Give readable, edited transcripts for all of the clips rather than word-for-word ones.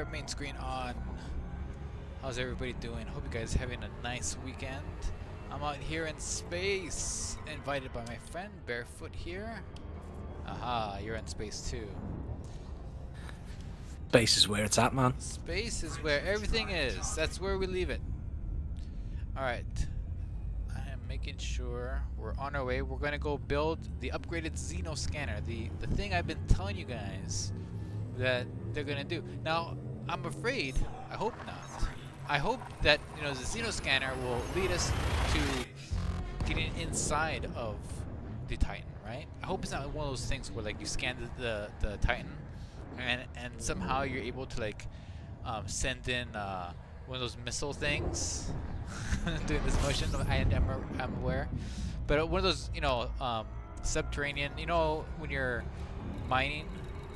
there, main screen on. How's everybody doing? Hope you guys are having a nice weekend. I'm out here in space, invited by my friend Barefoot here. Aha, you're in space too. Space is where it's at, man. Space is where everything is. That's where we leave it. Alright. I am making sure we're on our way. We're going to go build the upgraded Xeno scanner. The thing I've been telling you guys that they're going to do. Now, I'm afraid, I hope not. I hope that, the Xeno scanner will lead us to getting inside of the Titan, right? I hope it's not one of those things where like you scan the Titan and somehow you're able to like send in one of those missile things doing this motion. I'm aware, but one of those subterranean. When you're mining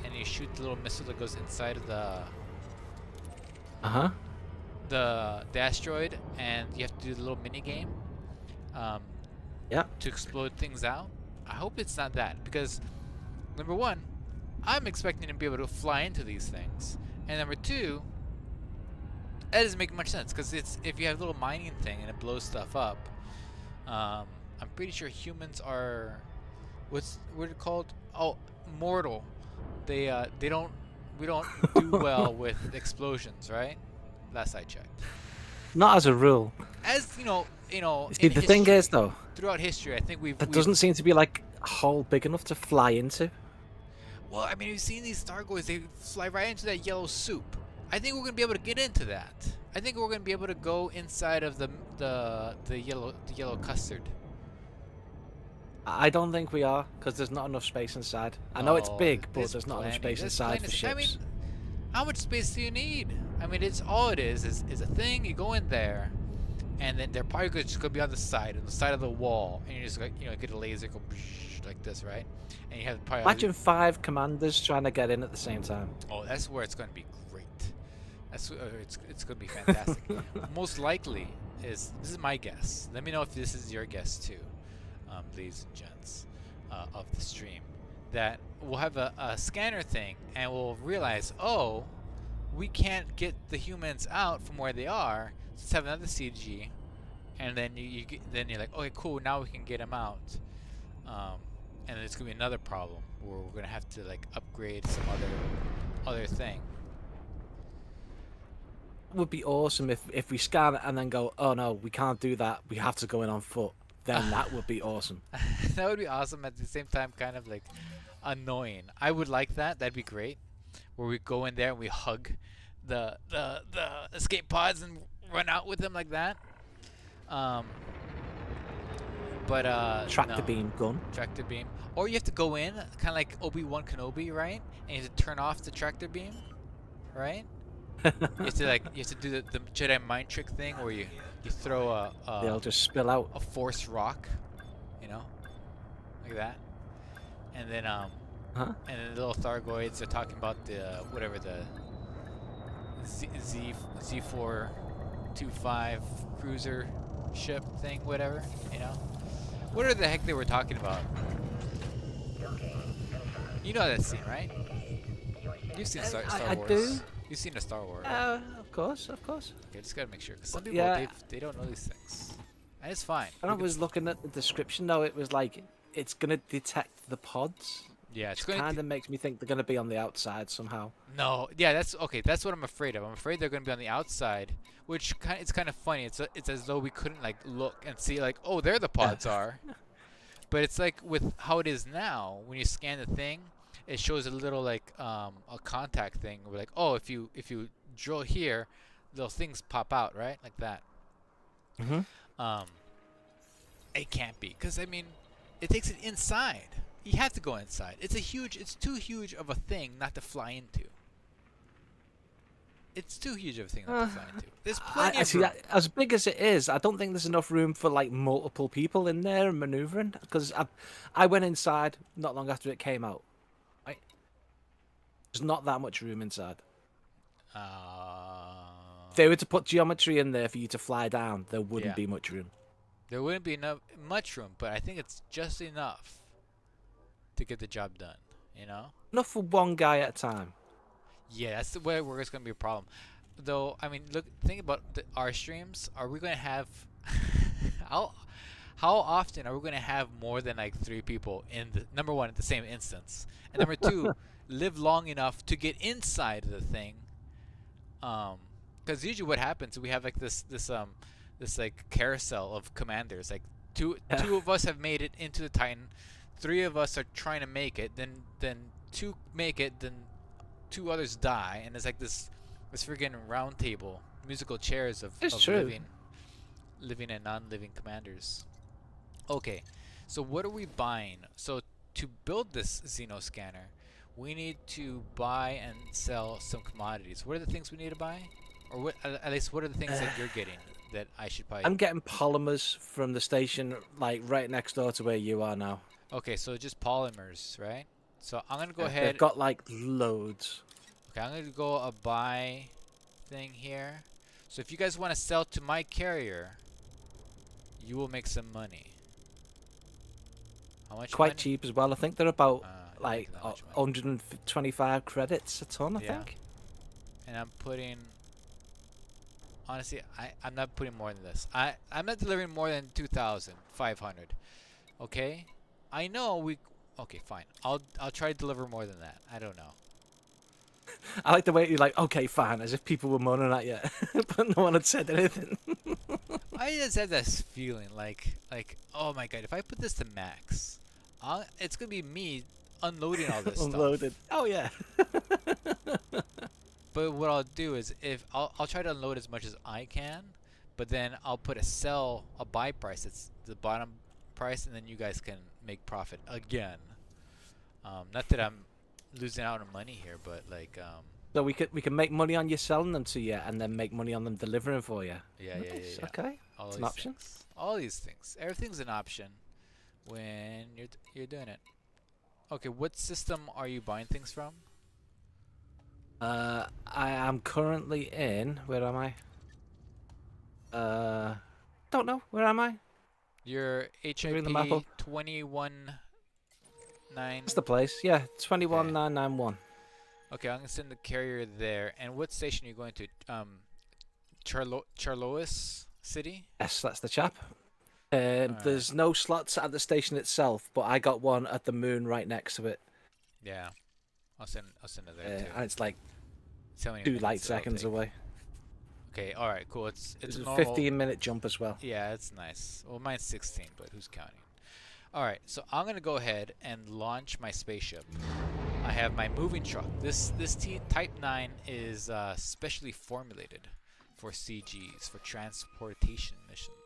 and you shoot the little missile that goes inside of the the asteroid, and you have to do the little mini game to explode things out. I hope it's not that, because number one, I'm expecting to be able to fly into these things, and number two, that doesn't make much sense, because if you have a little mining thing and it blows stuff up, I'm pretty sure humans are what are it called? Oh, mortal. We don't do well with explosions, right? Last I checked. Not as a rule. As See, in the thing is, though, throughout history, I think we've doesn't seem to be like a hole big enough to fly into. Well, I mean, you've seen these Stargoids, they fly right into that yellow soup. I think we're going to be able to get into that. I think we're going to be able to go inside of the yellow custard. I don't think we are, because there's not enough space inside. I know it's big, but there's not enough space inside for ships. I mean, how much space do you need? I mean, it's all it is a thing. You go in there, and then they're probably just going to be on the side of the wall, and you just like get a laser go like this, right? And you have probably imagine 5 commanders trying to get in at the same time. Oh, that's where it's going to be great. It's going to be fantastic. Most likely this is my guess. Let me know if this is your guess too, ladies and gents of the stream. That we'll have a scanner thing, and we'll realize, oh, we can't get the humans out from where they are. Let's have another CG, and then you're like, okay, cool, now we can get them out. And it's gonna be another problem where we're gonna have to like upgrade some other thing. It would be awesome if we scan it and then go, oh no, we can't do that. We have to go in on foot. Then that would be awesome. That would be awesome. At the same time, kind of like annoying. I would like that. That'd be great. Where we go in there and we hug the escape pods and run out with them like that. But tractor beam gun. Tractor beam. Or you have to go in, kind of like Obi-Wan Kenobi, right? And you have to turn off the tractor beam, right? you have to do the Jedi mind trick thing where you throw they'll just spill out a force rock, like that, and then and then the little Thargoids are talking about the whatever the Z425 cruiser ship thing, whatever, What are the heck they were talking about? You know that scene, right? You've seen Star Wars. I do. You've seen a Star Wars. Of course. Okay, just gotta make sure, because some people they don't know these things, and it's fine. When I was looking at the description, though, it was like it's gonna detect the pods. Yeah, it's kind of makes me think they're gonna be on the outside somehow. No, yeah, that's okay. That's what I'm afraid of. I'm afraid they're gonna be on the outside, which it's kind of funny. It's as though we couldn't like look and see like, oh, there the pods are. But it's like with how it is now, when you scan the thing, it shows a little like a contact thing. We're like, oh, if you drill here, those things pop out, right, like that. It can't be, because I mean, it takes it inside. You have to go inside. It's too huge of a thing not to fly into. It's too huge of a thing not to fly into. There's plenty of room. As big as it is, I don't think there's enough room for like multiple people in there and maneuvering. Because I went inside not long after it came out. Right? There's not that much room inside. If they were to put geometry in there for you to fly down, there wouldn't be much room. There wouldn't be much room, but I think it's just enough to get the job done. Enough for one guy at a time. Yeah, that's the way where it's gonna be a problem. Though, I mean, look, think about our streams. Are we gonna have how how often are we gonna have more than like 3 people in the number one at the same instance, and number two, live long enough to get inside the thing? Because usually what happens, we have like this like carousel of commanders. Like two of us have made it into the Titan, 3 of us are trying to make it. Then two make it. Then 2 others die, and it's like this freaking round table, musical chairs It's of true. living and non-living commanders. Okay, so what are we buying? So to build this Xeno scanner, we need to buy and sell some commodities. What are the things we need to buy? Or what, at least what are the things that you're getting that I should buy? I'm getting polymers from the station, like right next door to where you are now. Okay, so just polymers, right? So I'm gonna go They've ahead. got like loads. Okay, I'm gonna go a buy thing here. So if you guys want to sell to my carrier, you will make some money. How much Quite money? cheap as well. I think they're about Don't like make that much money. 125 credits a ton, I Yeah. think. And I'm putting. Honestly, I'm not putting more than this. I'm not delivering more than 2,500. Okay, I know we. Okay, fine. I'll try to deliver more than that. I don't know. I like the way you're like, okay, fine, as if people were moaning at you, but no one had said anything. I just had this feeling like oh my god, if I put this to max, it's gonna be me unloading all this Unloaded. stuff. Oh yeah. But what I'll do is if I'll try to unload as much as I can, but then I'll put a buy price. It's the bottom price, and then you guys can make profit again. Not that I'm losing out on money here, but like So we can make money on you selling them to you, and then make money on them delivering for you. yeah. Okay. All It's an these option. things. All these things. Everything's an option when you're doing it. Okay, what system are you buying things from? I am currently in. Where am I? Don't know. Where am I? Your Bring the map HIP up. 219. That's the place. Yeah, 21991. Okay, I'm gonna send the carrier there. And what station are you going to? Charlois City. Yes, that's the chap. Alright. There's no slots at the station itself, but I got one at the moon right next to it. Yeah, I'll send it there too. And it's like Tell me 2 minutes light it'll seconds take. away. Okay, all right, cool. It's It's a a normal. 15-minute jump as well. Yeah, it's nice. Well, mine's 16, but who's counting? All right, so I'm gonna go ahead and launch my spaceship. I have my moving truck. This Type 9 is specially formulated for CGs, for transportation missions.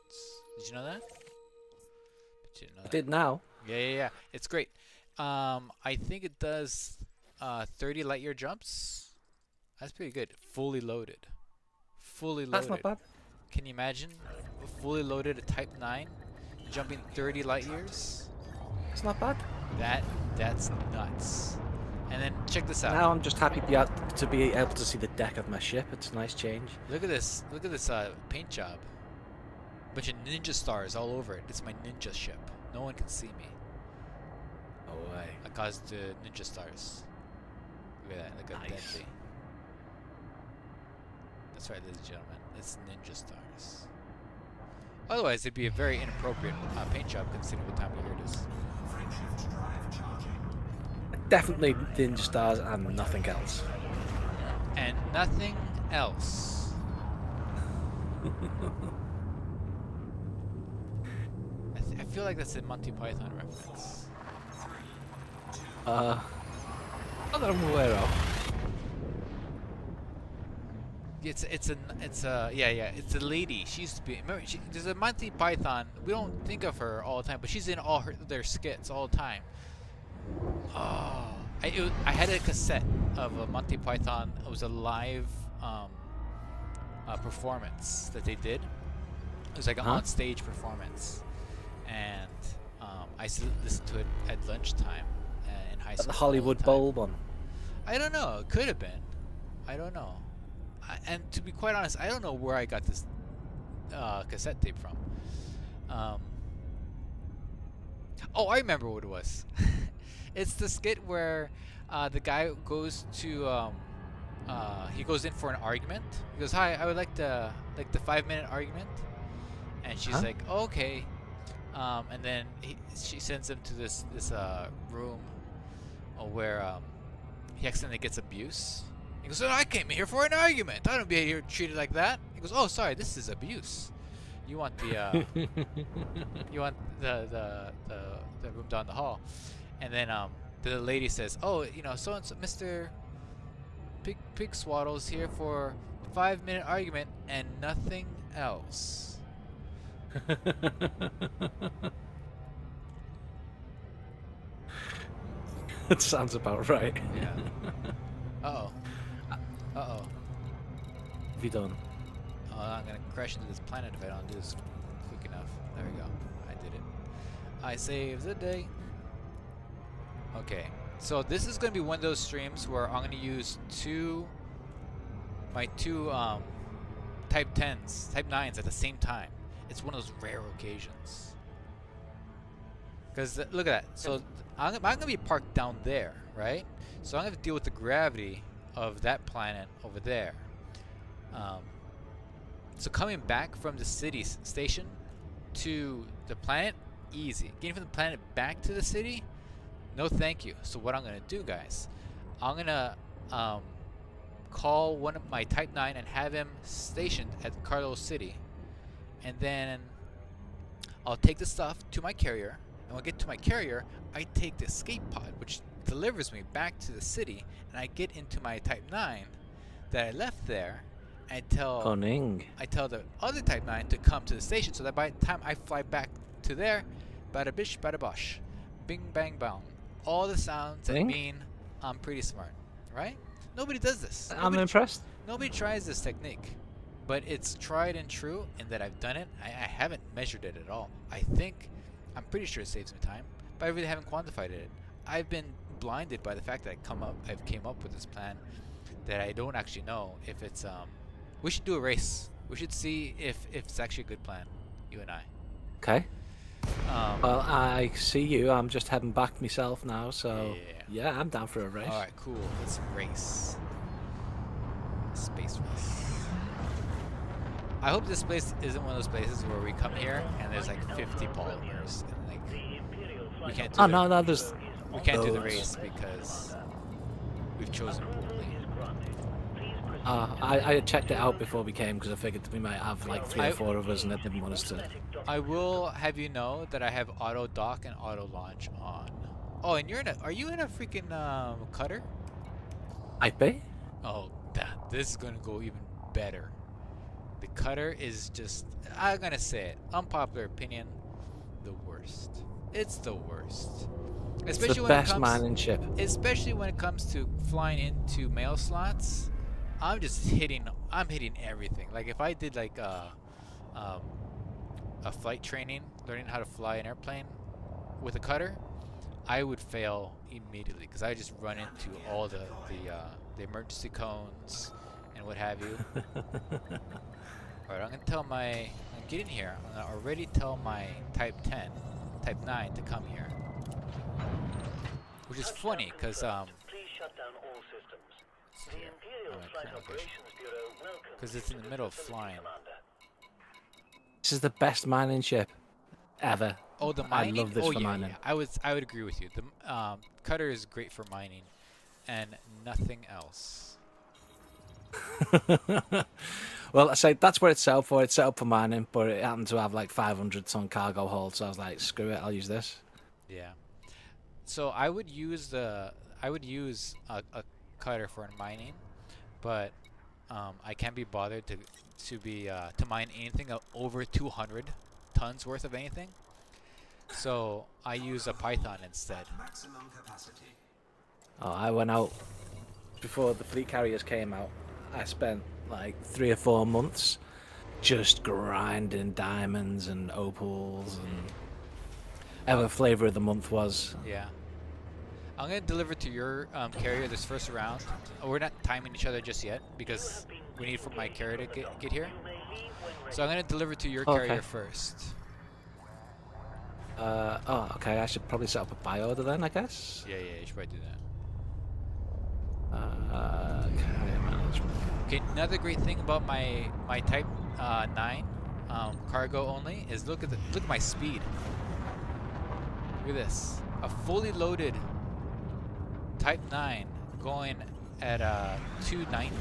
Did you know that? But you didn't know I that. did now. Yeah. It's great. I think it does 30 light year jumps. That's pretty good. Fully loaded. Fully loaded. That's not bad. Can you imagine a fully loaded a Type 9 jumping 30 light years? It's not bad. That's nuts. And then check this out. Now I'm just happy to be able to see the deck of my ship. It's a nice change. Look at this. Look at this paint job. Bunch of ninja stars all over it. It's my ninja ship. No one can see me. Oh way. I caused the ninja stars. Look at that. Look at Nice. deadly. That's right, ladies and gentlemen. It's ninja stars. Otherwise, it'd be a very inappropriate paint job considering what time of year it is. Definitely ninja stars and nothing else. And nothing else. I feel like that's a Monty Python reference. Not that I'm aware of. It's a lady. She used to be. Remember, there's a Monty Python. We don't think of her all the time, but she's in all their skits all the time. Oh, I had a cassette of a Monty Python. It was a live performance that they did. It was like an on-stage performance, and I used to listen to it at lunchtime in high school. The all Hollywood the time. Bowl one. I don't know. It could have been. I don't know. And to be quite honest, I don't know where I got this cassette tape from. Oh, I remember what it was. It's the skit where the guy goes to he goes in for an argument. He goes, "Hi, I would like the 5-minute argument," and she's Huh? like, oh, "Okay," and then she sends him to this room where he accidentally gets abuse. He goes, "Oh, I came here for an argument. I don't be here treated like that." He goes, "Oh, sorry, this is abuse. You want the you want the room down the hall," and then the lady says, "Oh, so and so, Mr. Pig Swaddle's here for 5-minute argument and nothing else." That sounds about right. Yeah. Uh-oh. Uh-oh. Have you done? Oh, I'm gonna crash into this planet if I don't do this quick enough. There we go. I did it. I saved the day. Okay. So this is gonna be one of those streams where I'm gonna use my two Type 10s, Type 9s at the same time. It's one of those rare occasions. Because look at that. So I'm gonna be parked down there, right? So I'm gonna deal with the gravity of that planet over there. So coming back from the city station to the planet, easy. Getting from the planet back to the city, no thank you. So what I'm gonna do, guys, I'm gonna call one of my Type 9 and have him stationed at Carlos City, and then I'll take the stuff to my carrier. And when I get to my carrier, I take the escape pod, which delivers me back to the city, and I get into my Type 9 that I left there. I tell the other Type 9 to come to the station, so that by the time I fly back to there, bada bish, bada bosh, bing bang bang, all the sounds that mean I'm pretty smart, right? Nobody does this. I'm impressed. Nobody tries this technique, but it's tried and true in that I've done it. I haven't measured it at all. I'm pretty sure it saves me time, but I really haven't quantified it. I've been blinded by the fact that I've came up with this plan that I don't actually know if it's we should do a race. We should see if it's actually a good plan, you and I. Okay. Well, I see you. I'm just heading back myself now, so yeah, I'm down for a race. All right, cool. Let's race. Space race. I hope this place isn't one of those places where we come here and there's like 50 polymers and like we can't do we can't do the race because we've chosen poorly. I checked it out before we came because I figured we might have like 3 or 4 of us and I didn't want us to. I will have you know that I have auto dock and auto launch on. Oh, and are you in a freaking cutter? I'd be. Oh, this is gonna go even better. The cutter is just, I'm gonna say it, unpopular opinion, the worst. It's the worst. Especially it's the best mining ship. Especially when it comes to flying into mail slots. I'm hitting everything. Like if I did like a flight training, learning how to fly an airplane with a cutter, I would fail immediately because I just run into all the emergency cones and what have you. Alright, I'm getting here. I'm gonna already tell my Type 9 to come here. Which is funny because Please shut down all systems. The Imperial Flight Operations Bureau welcomes because it's in the middle of flying. This is the best mining ship ever. Oh, the mining? I love this for mining. Yeah. I would agree with you. The cutter is great for mining and nothing else. Well, I say that's what it's set up for. It's set up for mining, but it happened to have like 500-ton cargo hold, so I was like, screw it, I'll use this. Yeah. So I would use a cutter for mining, but I can't be bothered to mine anything over 200 tons worth of anything. So I use a Python instead. Maximum capacity. Oh, I went out before the fleet carriers came out. I spent like 3 or 4 months just grinding diamonds and opals and whatever flavor of the month was. Yeah. I'm gonna deliver to your carrier this first round. We're not timing each other just yet because we need for my carrier to get here. So I'm gonna deliver to your carrier first. Okay. I should probably set up a buy order then, I guess. Yeah, you should probably do that. Okay, man. Okay, another great thing about my Type 9 cargo only is look at my speed. Look at this, a fully loaded Type 9 going at 290.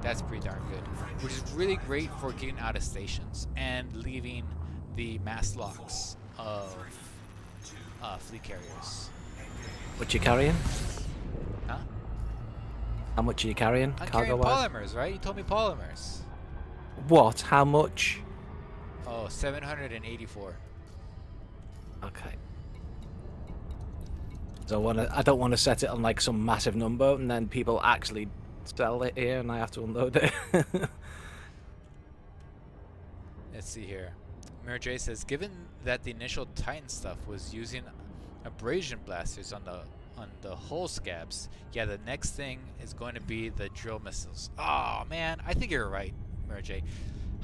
That's pretty darn good, which is really great for getting out of stations and leaving the mass locks of fleet carriers. What you carrying? Huh? How much are you carrying? I'm Cargo carrying wise? polymers, right? You told me polymers. What? How much? Oh, 784. Okay. So I don't want to set it on like some massive number and then people actually sell it here and I have to unload it. Let's see here. Mirror J says, given that the initial Titan stuff was using abrasion blasters on the hull scabs, yeah, the next thing is going to be the drill missiles. Oh man, I think you're right, Mirror J.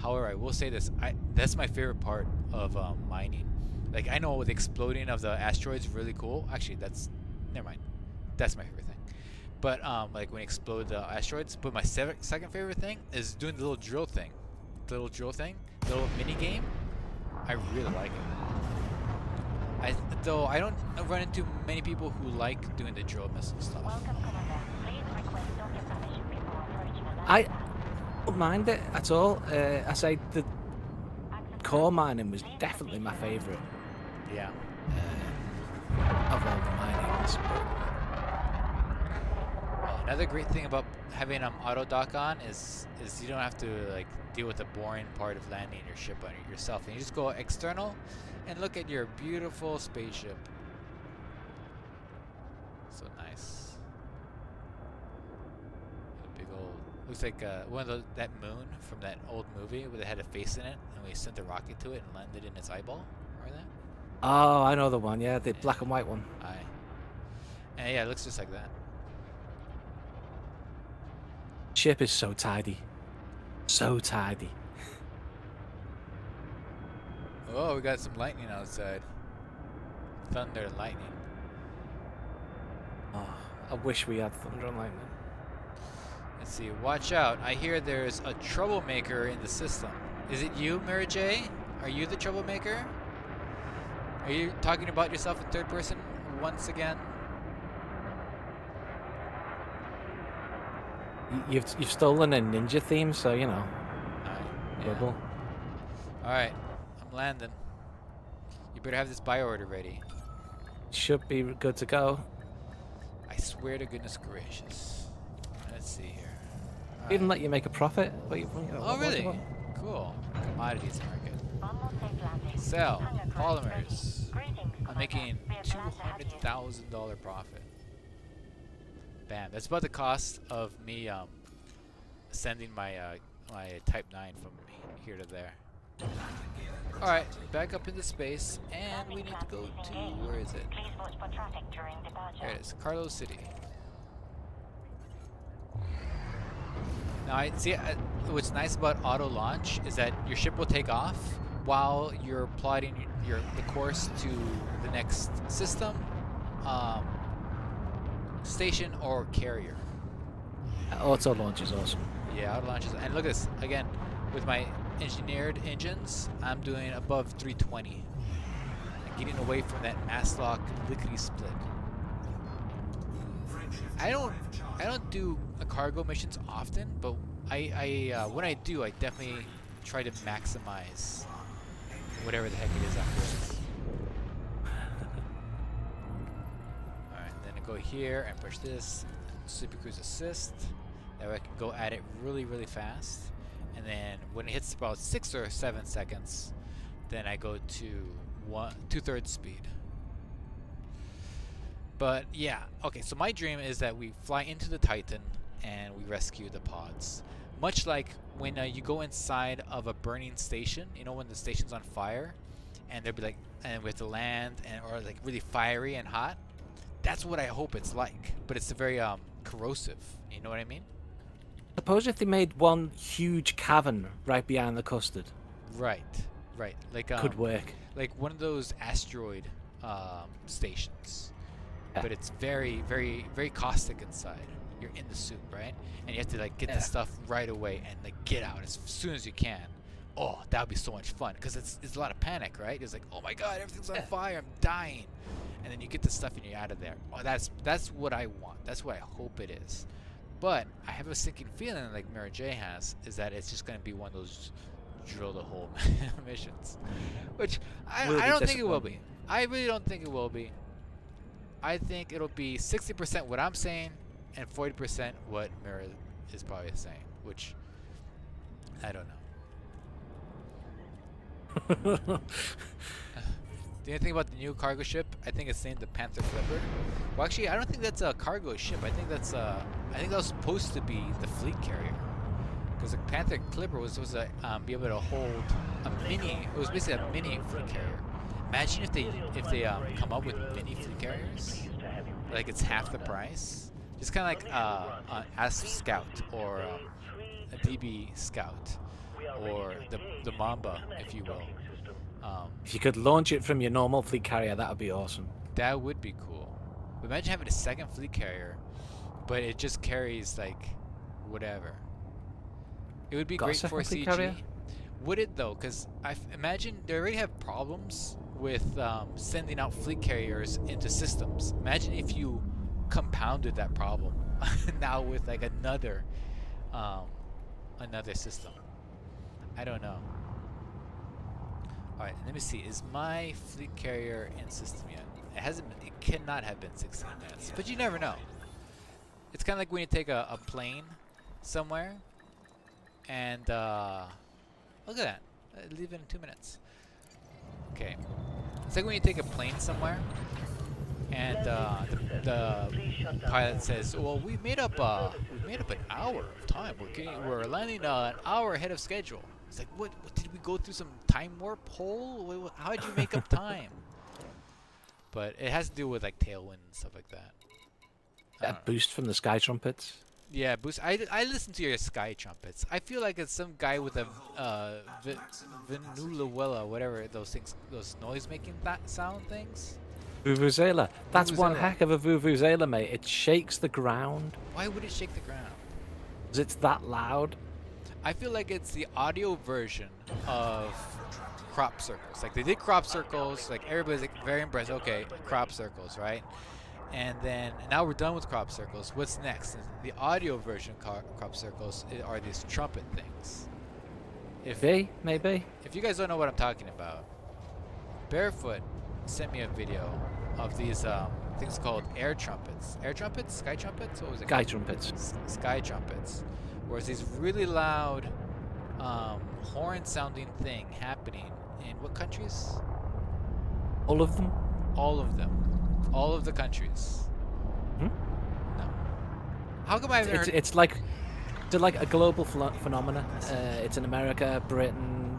However, I will say this: that's my favorite part of mining. Like, I know the exploding of the asteroids is really cool. Actually, never mind. That's my favorite thing. But like when you explode the asteroids. But my second favorite thing is doing the little drill thing. The little drill thing, the little mini game. I really like it. Though I don't run into many people who like doing the drill missile stuff. I don't mind it at all. I say the core mining was definitely my favourite Yeah. of all the minings. Another great thing about having auto dock on is you don't have to like deal with the boring part of landing your ship on yourself, and you just go external and look at your beautiful spaceship. So nice. A big old looks like one of that moon from that old movie where they had a face in it, and we sent a rocket to it and landed in its eyeball. Remember that? Oh, I know the one. Yeah, the black and white one. Aye. And yeah, it looks just like that. Ship is so tidy. So tidy. Oh, we got some lightning outside. Thunder and lightning. Oh, I wish we had thunder and lightning. Let's see. Watch out. I hear there's a troublemaker in the system. Is it you, Mary J? Are you the troublemaker? Are you talking about yourself in third person once again? You've stolen a ninja theme, so you know. Alright. Rebel. Alright. I'm landing. You better have this buy order ready. Should be good to go. I swear to goodness gracious. Let's see here. Even let you make a profit. Oh, really? Cool. Commodities market. Sell. Polymers. I'm making $200,000 profit. Bam. That's about the cost of me sending my my Type 9 from here to there. Alright, back up into space, and we need to go to, where is it? There it is, Carlos City. Now, what's nice about auto launch is that your ship will take off while you're plotting the course to the next system, station, or carrier. Auto launch is awesome. Yeah, auto launches. And look at this, again, with my engineered engines, I'm doing above 320. And getting away from that mass lock lickety split. I don't do cargo missions often, but I when I do, I definitely try to maximize whatever the heck it is after. Alright, then I go here and push this Super Cruise Assist. That way I can go at it really, really fast. And then when it hits about 6 or 7 seconds, then I go to 2/3 speed. But yeah, okay, so my dream is that we fly into the Titan and we rescue the pods. Much like when you go inside of a burning station, you know, when the station's on fire, and they'll be like, and we have to land, or like really fiery and hot. That's what I hope it's like, but it's very corrosive. You know what I mean? Suppose if they made one huge cavern right behind the custard. Right, like Could work. like one of those asteroid stations, but it's very, very, very caustic inside. You're in the soup, right? And you have to like get the stuff right away and like get out as soon as you can. Oh, that would be so much fun because it's a lot of panic, right? It's like, oh my god, everything's on fire, I'm dying, and then you get the stuff and you're out of there. Oh, that's what I want. That's what I hope it is. But I have a sinking feeling, like Mara J has, is that it's just gonna be one of those drill the hole missions, which I don't think it will be. I really don't think it will be. I think it'll be 60% what I'm saying and 40% what Mira is probably saying, which I don't know. Do you think about the new cargo ship? I think it's named the Panther Clipper. Well, actually, I don't think that's a cargo ship. I think that was supposed to be the fleet carrier, because the Panther Clipper was supposed to be able to hold a mini. It was basically a mini fleet carrier. Imagine if they come up with mini fleet carriers, like it's half the price. Just kind of like an ASP Scout or a DB Scout or the Mamba, if you will. If you could launch it from your normal fleet carrier, that would be awesome. That would be cool. But imagine having a second fleet carrier, but it just carries like whatever. It would be great for CG. Carrier? Would it though? Because I imagine they already have problems with sending out fleet carriers into systems. Imagine if you compounded that problem now with like another system. I don't know. All right, let me see. Is my fleet carrier in system yet? It hasn't been. It cannot have been 16 minutes, but you never know. It's kind of like when you take a plane somewhere, and look at that. Leave it in 2 minutes. Okay. It's like when you take a plane somewhere, and the pilot says, "Well, we made up an hour of time. We're landing an hour ahead of schedule." It's like, what did we go through some time warp hole? How did you make up time? But it has to do with like tailwind and stuff like that. That boost from the sky trumpets. Yeah, boost. I listen to your sky trumpets. I feel like it's some guy with a Vinulawella, whatever those noise-making sound things. Vuvuzela. That's one heck of a vuvuzela, mate. It shakes the ground. Why would it shake the ground? Because it's that loud. I feel like it's the audio version of crop circles. Like they did crop circles. Like everybody's like very impressed. Okay, crop circles, right? And then now we're done with crop circles. What's next? The audio version crop circles are these trumpet things. Maybe. If you guys don't know what I'm talking about, Barefoot sent me a video of these things called air trumpets. Air trumpets? Sky trumpets? What was it? Sky trumpets. Sky trumpets. Where it's these really loud horn-sounding thing happening in what countries? All of them? All of them. All of the countries. Hmm? No. How come I haven't heard... It's like a global phenomenon. It's in America, Britain,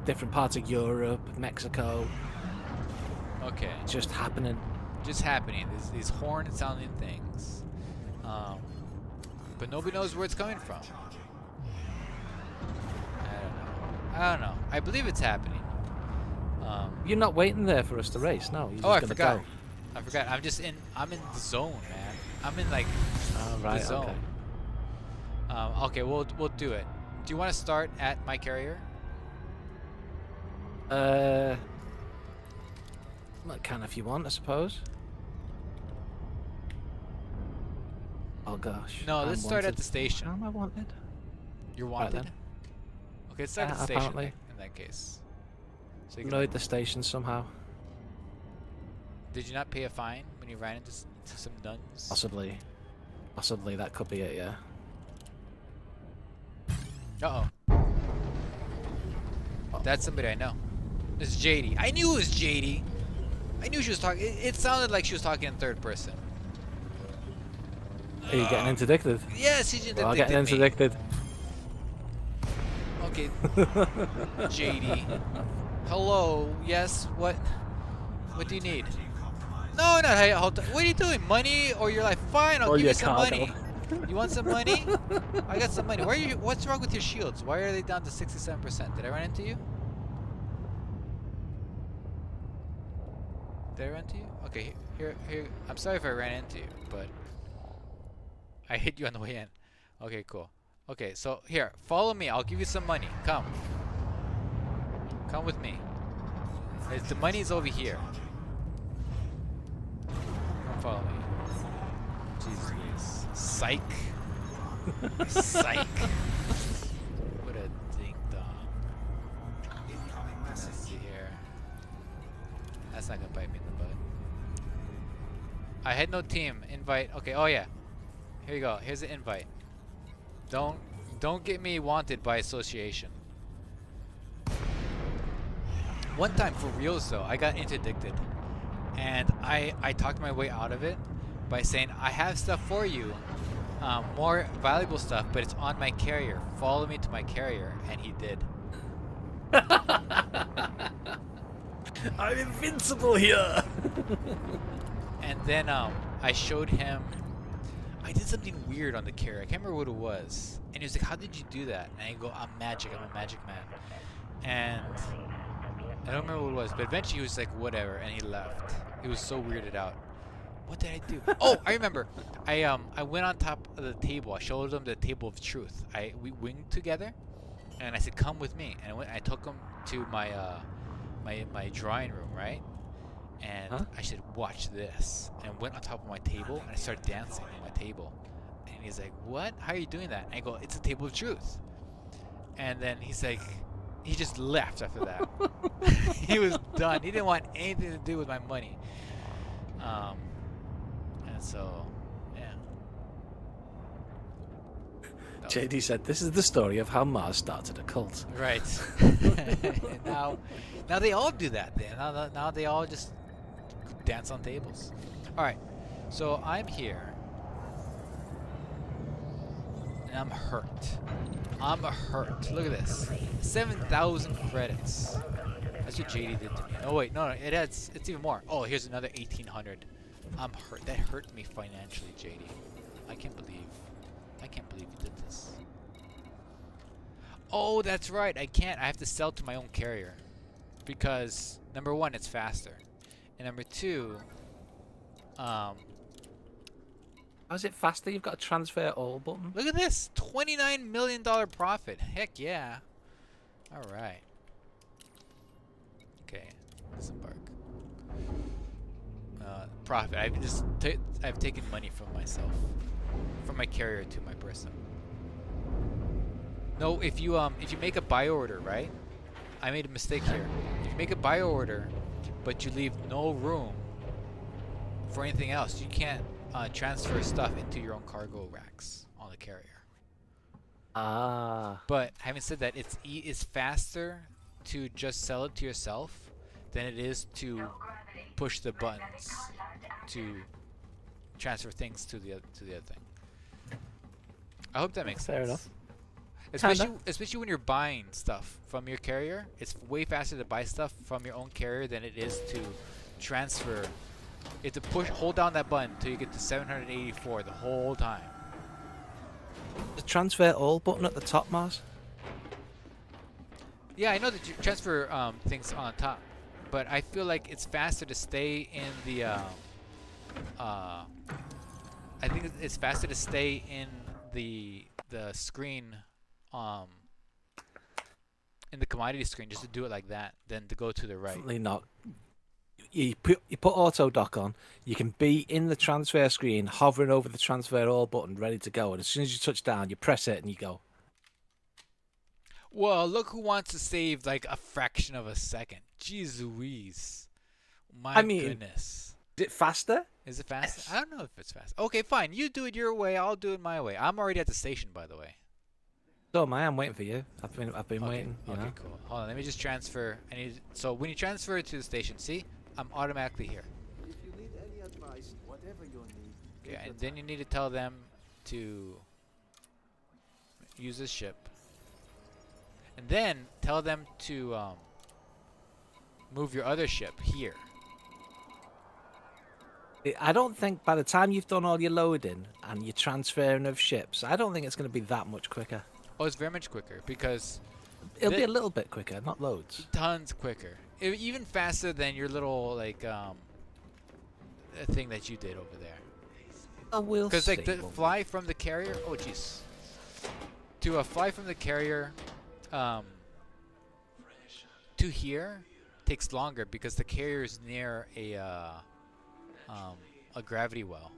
different parts of Europe, Mexico. Okay. It's just happening. Just happening. These horn-sounding things. But nobody knows where it's coming from. I don't know. I believe it's happening. You're not waiting there for us to race, no. You're I just forgot. Go. I forgot. I'm in the zone, man. I'm in like the zone. Okay. Okay, we'll do it. Do you want to start at my carrier? Well, can if you want, I suppose. Oh gosh. No, let's start at the station. Am I wanted? You're wanted? Right, okay, let's start at the station apparently. in that case. So you Annoyed the station somehow. Did you not pay a fine when you ran into some nuns? Possibly. Possibly that could be it, yeah. Uh-oh. That's somebody I know. It's JD. I knew it was JD. I knew she was talking. It sounded like she was talking in third person. Are you getting interdicted? Yes, she's interdicted. Well, getting interdicted. Okay. JD. Hello. Yes. What? What do you need? No, not hey. What are you doing? Money or your life? Fine. I'll give you some money. You want some money? I got some money. Why are you? What's wrong with your shields? Why are they down to 67%? Did I run into you? Did I run to you? Okay, here. I'm sorry if I ran into you, but I hit you on the way in. Okay, cool. Okay, so here, follow me. I'll give you some money. Come. Come with me. The money's over here. Come follow me. Jesus. Psych. Psych. What a ding dong. Let's see here. That's not gonna bite me in the butt. I had no team. Invite. Okay, oh yeah. Here you go. Here's the invite. Don't get me wanted by association. One time, for reals though, I got interdicted, and I talked my way out of it by saying, I have stuff for you, more valuable stuff, but it's on my carrier. Follow me to my carrier, and he did. I'm invincible here. And then I showed him. I did something weird on the carrier. I can't remember what it was. And he was like, "How did you do that?" And I go, "I'm magic. I'm a magic man." And I don't remember what it was, but eventually he was like, "Whatever," and he left. He was so weirded out. What did I do? Oh, I remember. I went on top of the table. I showed him the table of truth. We winged together, and I said, "Come with me." And I took him to my my drawing room, right? And I said, "Watch this." And I went on top of my table and I started dancing on my table. And he's like, "What? How are you doing that?" And I go, "It's a table of truth." And then he's like, he just left after that. He was done. He didn't want anything to do with my money. And so, yeah. JD said, "This is the story of how Mars started a cult." Right. now they all do that. Now they all just dance on tables. All right. So I'm here, and I'm hurt. I'm hurt. Look at this. 7,000 credits. That's what JD did to me. Oh wait, no, it's even more. Oh, here's another 1,800. I'm hurt. That hurt me financially, JD. I can't believe you did this. Oh, that's right. I can't. I have to sell to my own carrier because number one, it's faster, and number two, How's it faster? You've got a transfer all button. look at this. $29 million profit. Heck yeah. All right. Okay. Disembark. Profit. I've taken money from myself, from my carrier to my person. No, if you make a buy order, right? I made a mistake here. If you make a buy order, but you leave no room for anything else, you can't transfer stuff into your own cargo racks on the carrier. Ah. But having said that, it's faster to just sell it to yourself than it is to push the buttons to transfer things to the other thing. I hope that makes sense. Fair enough. Especially when you're buying stuff from your carrier, it's way faster to buy stuff from your own carrier than it is to transfer. You have to hold down that button until you get to 784 the whole time. The transfer all button at the top, Mars. Yeah, I know that you transfer things on top, but I feel like it's faster to stay in the. I think it's faster to stay in the screen, in the commodity screen, just to do it like that, than to go to the right. Definitely not. You put auto dock on. You can be in the transfer screen, hovering over the transfer all button, ready to go. And as soon as you touch down, you press it and you go. Well, look who wants to save like a fraction of a second. Jeez Louise. My goodness. Is it faster? Is it faster? Yes. I don't know if it's fast. Okay, fine. You do it your way. I'll do it my way. I'm already at the station, by the way. So am I. I'm waiting for you. I've been waiting. Okay, cool. Hold on. Let me just transfer. So when you transfer it to the station, see, I'm automatically here. If you need any advice, whatever you need. Okay, and then you need to tell them to use this ship. And then tell them to move your other ship here. I don't think by the time you've done all your loading and your transferring of ships, I don't think it's going to be that much quicker. Oh, it's very much quicker because it'll be a little bit quicker, not loads. Tons quicker. Even faster than your little like thing that you did over there. Oh, we'll Because see. like the fly from the carrier. Oh jeez. To fly from the carrier, to here takes longer because the carrier is near a gravity well,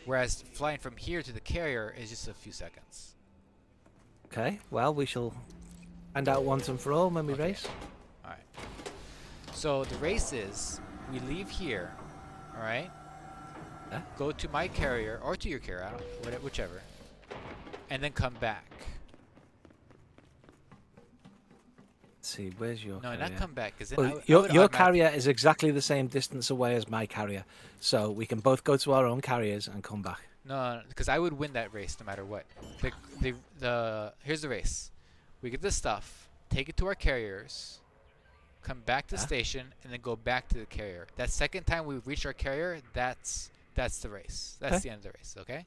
whereas flying from here to the carrier is just a few seconds. Okay, well, we shall find out once and for all when we Okay. race. All right. So the race is we leave here, all right? Yeah. Go to my carrier or to your carrier, I don't, whatever, whichever, and then come back. Let's see, where's your No, carrier? not come back, because then Well, I your would your automatic- carrier is exactly the same distance away as my carrier, so we can both go to our own carriers and come back. No, because I would win that race no matter what. Here's the race. We get the stuff, take it to our carriers, come back to the Yeah. station, and then go back to the carrier. That second time we reach our carrier, that's the race. That's Okay. the end of the race. Okay.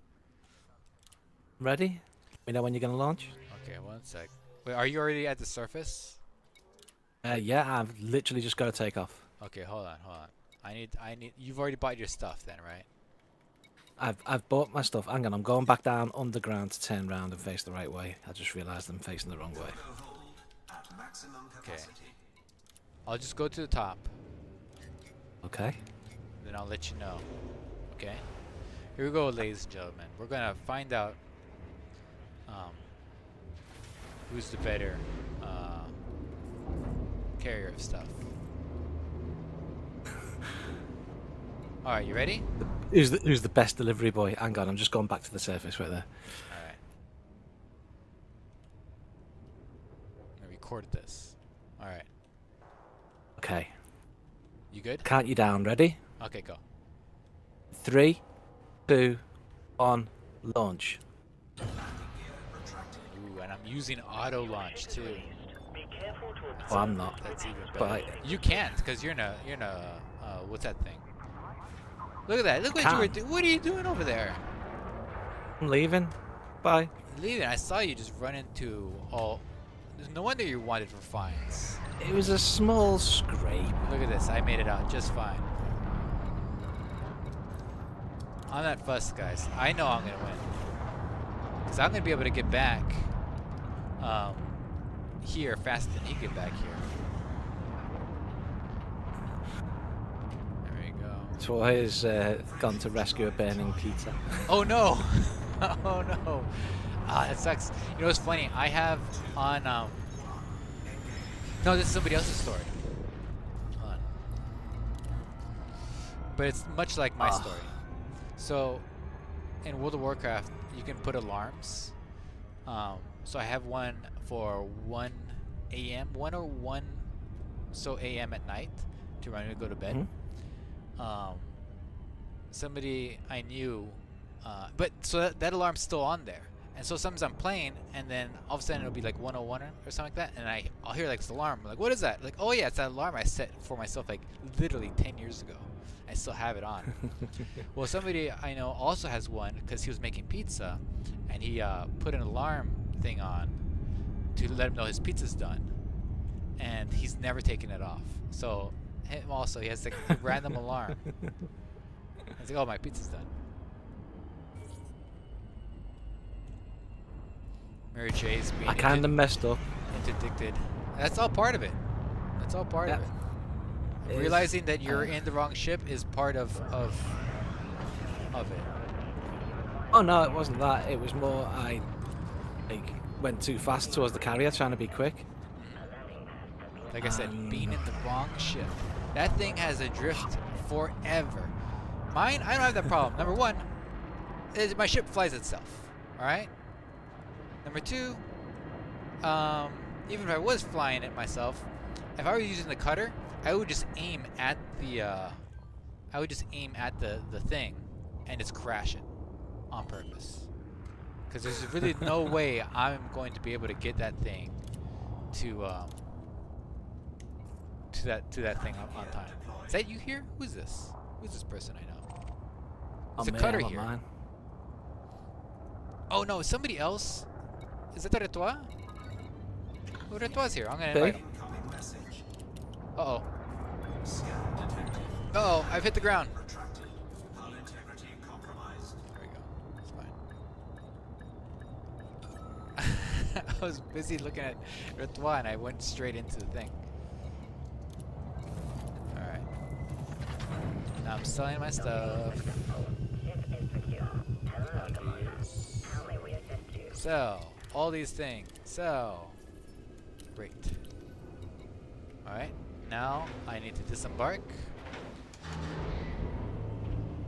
Ready? We know when you're gonna launch. Okay. 1 sec. Wait, are you already at the surface? Yeah, I've literally just got to take off. Okay. Hold on. I need. You've already bought your stuff then, right? I've bought my stuff. Hang on, I'm going back down underground to turn round and face the right way. I just realised I'm facing the wrong way. Okay. I'll just go to the top, Okay. then I'll let you know. Okay. Here we go, ladies and gentlemen. We're gonna find out who's the better carrier of stuff. All right, you ready? Who's the best delivery boy? Hang on, I'm just going back to the surface right there. All right. I recorded this. All right. Okay. You good? Count you down. Ready? Okay, go. 3, 2, 1, launch. Ooh, and I'm using auto launch too. Be careful to avoid Well, I'm not. That's even better. But You can't, because you're in a what's that thing? Look at that. Look what you were doing. What are you doing over there? I'm leaving. Bye. Leaving. I saw you just run into all. No wonder you wanted for fines. It was a small scrape. Look at this. I made it out just fine. I'm not fussed, guys. I know I'm gonna win. Cause I'm gonna be able to get back here faster than he get back here. There we go. Troy has gone to rescue a burning pizza. Oh no! Oh no! Ah, that sucks. You know what's funny? I have on no, this is somebody else's story. Hold on. But it's much like my story. So, in World of Warcraft, you can put alarms. So I have one for 1 a.m., 1 or 1 so a.m. at night to run to go to bed. Somebody I knew, but so that alarm's still on there. And so sometimes I'm playing, and then all of a sudden it'll be like 101 or something like that, and I'll hear like this alarm. I'm like, what is that? Like, oh yeah, it's that alarm I set for myself like literally 10 years ago. I still have it on. Well, somebody I know also has one because he was making pizza, and he put an alarm thing on to let him know his pizza's done, and he's never taken it off. So him also, he has like a random alarm. It's like, oh, my pizza's done. Mary J's being I kind of messed up. interdicted. That's all part of it. That's all part of Yeah. it. It is, Realizing that you're in the wrong ship is part of it. Oh no, it wasn't that. It was more I went too fast towards the carrier, trying to be quick. Like I said, being in the wrong ship. That thing has a drift forever. Mine, I don't have that problem. Number one, is my ship flies itself. All right. Number two, even if I was flying it myself, if I were using the cutter, I would just aim at the thing, and just crash it on purpose. Because there's really no way I'm going to be able to get that thing to that thing on time. Is that you here? Who's this? Who's this person I know? It's a cutter I'm on here. mine. Oh no, somebody else. Is that the Retois? Oh, Retois here. I'm gonna invite him. Uh oh. Uh oh, I've hit the ground. I was busy looking at Retois and I went straight into the thing. Alright. Now I'm selling my stuff. Sell. All these things. Sell. Great. Alright. Now I need to disembark.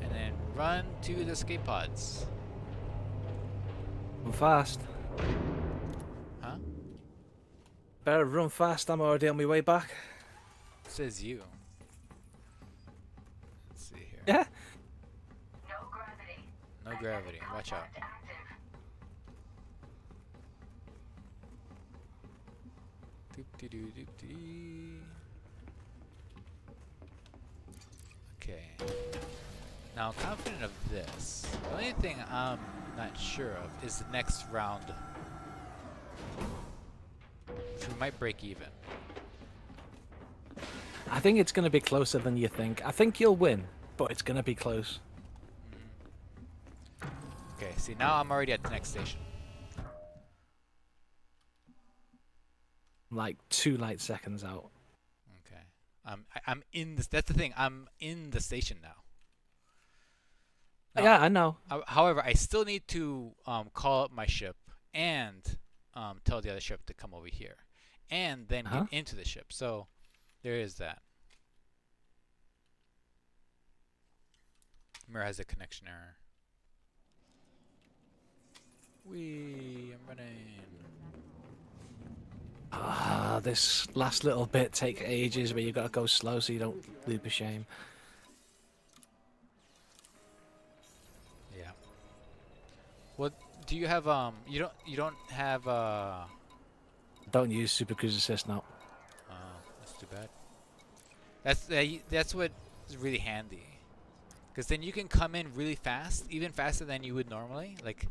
And then run to the escape pods. Run fast. Huh? Better run fast. I'm already on my way back. Says you. Let's see here. Yeah. No gravity. No gravity. Watch out. Active. Doop-de-doo-doop-de-dee. Okay. Now I'm confident of this. The only thing I'm not sure of is the next round. Which we might break even. I think it's going to be closer than you think. I think you'll win, but it's going to be close. Okay, see now I'm already at the next station. Like 2 light seconds out. Okay. I'm in this. That's the thing. I'm in the station now. Now, Yeah, I know. However, I still need to call up my ship and tell the other ship to come over here, and then get into the ship. So there is that. Mirror has a connection error. I'm running. Ah, this last little bit takes ages, but you got to go slow so you don't loop a shame. Yeah. What do you have? You don't have. Don't use Super Cruise Assist now. Oh, that's too bad. That's what is really handy. Because then you can come in really fast, even faster than you would normally, like,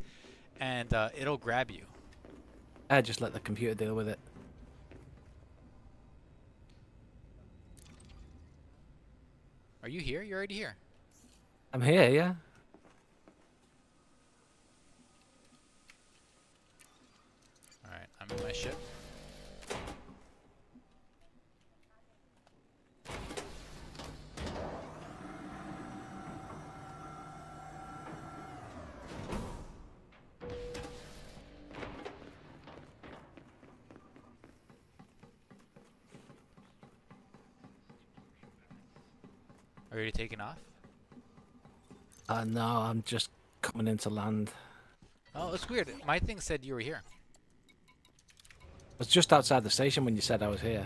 and it'll grab you. I just let the computer deal with it. Are you here? You're already here. I'm here, yeah. Alright, I'm in my ship. Are you taking off? No, I'm just coming into land. Oh, it's weird. My thing said you were here. I was just outside the station when you said I was here.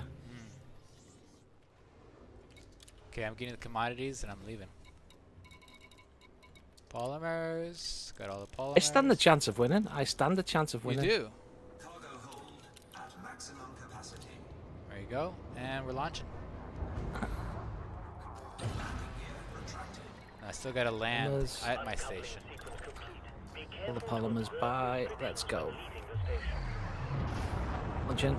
Okay, I'm getting the commodities and I'm leaving. Polymers. Got all the polymers. I stand the chance of winning. I stand the chance of You winning. do. Cargo hold at maximum capacity. There you go. And we're launching. I still gotta land Polymers. at my station. All the polymers by. Let's go. Launching.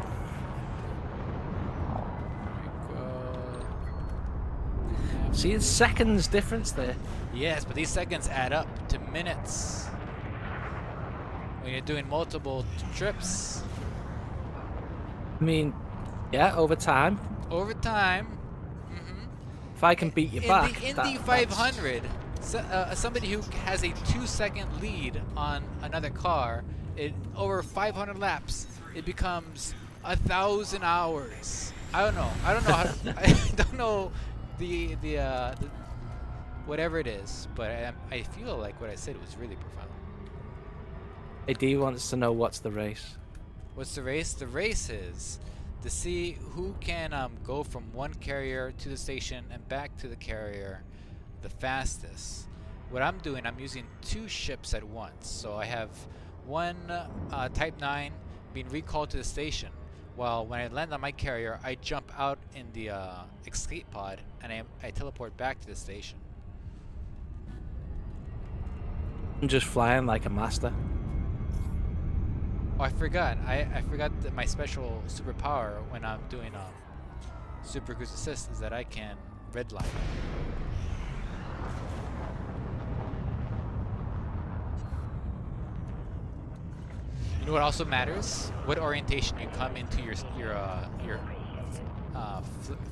See, it's seconds difference there. Yes, but these seconds add up to minutes. When you're doing multiple trips. I mean, yeah, over time. Over time. If I can beat you In back. the Indy that's- 500, somebody who has a 2-second lead on another car, over 500 laps, it becomes 1,000 hours. I don't know. I don't know. I don't know the whatever it is, but I feel like what I said was really profound. AD wants to know what's the race. What's the race? The race is to see who can go from one carrier to the station and back to the carrier the fastest. What I'm doing, I'm using 2 ships at once. So I have one Type 9 being recalled to the station, while when I land on my carrier, I jump out in the escape pod and I teleport back to the station. I'm just flying like a master. Oh, I forgot. I forgot that my special superpower when I'm doing Super Cruise Assist is that I can redline. You know what also matters? What orientation you come into your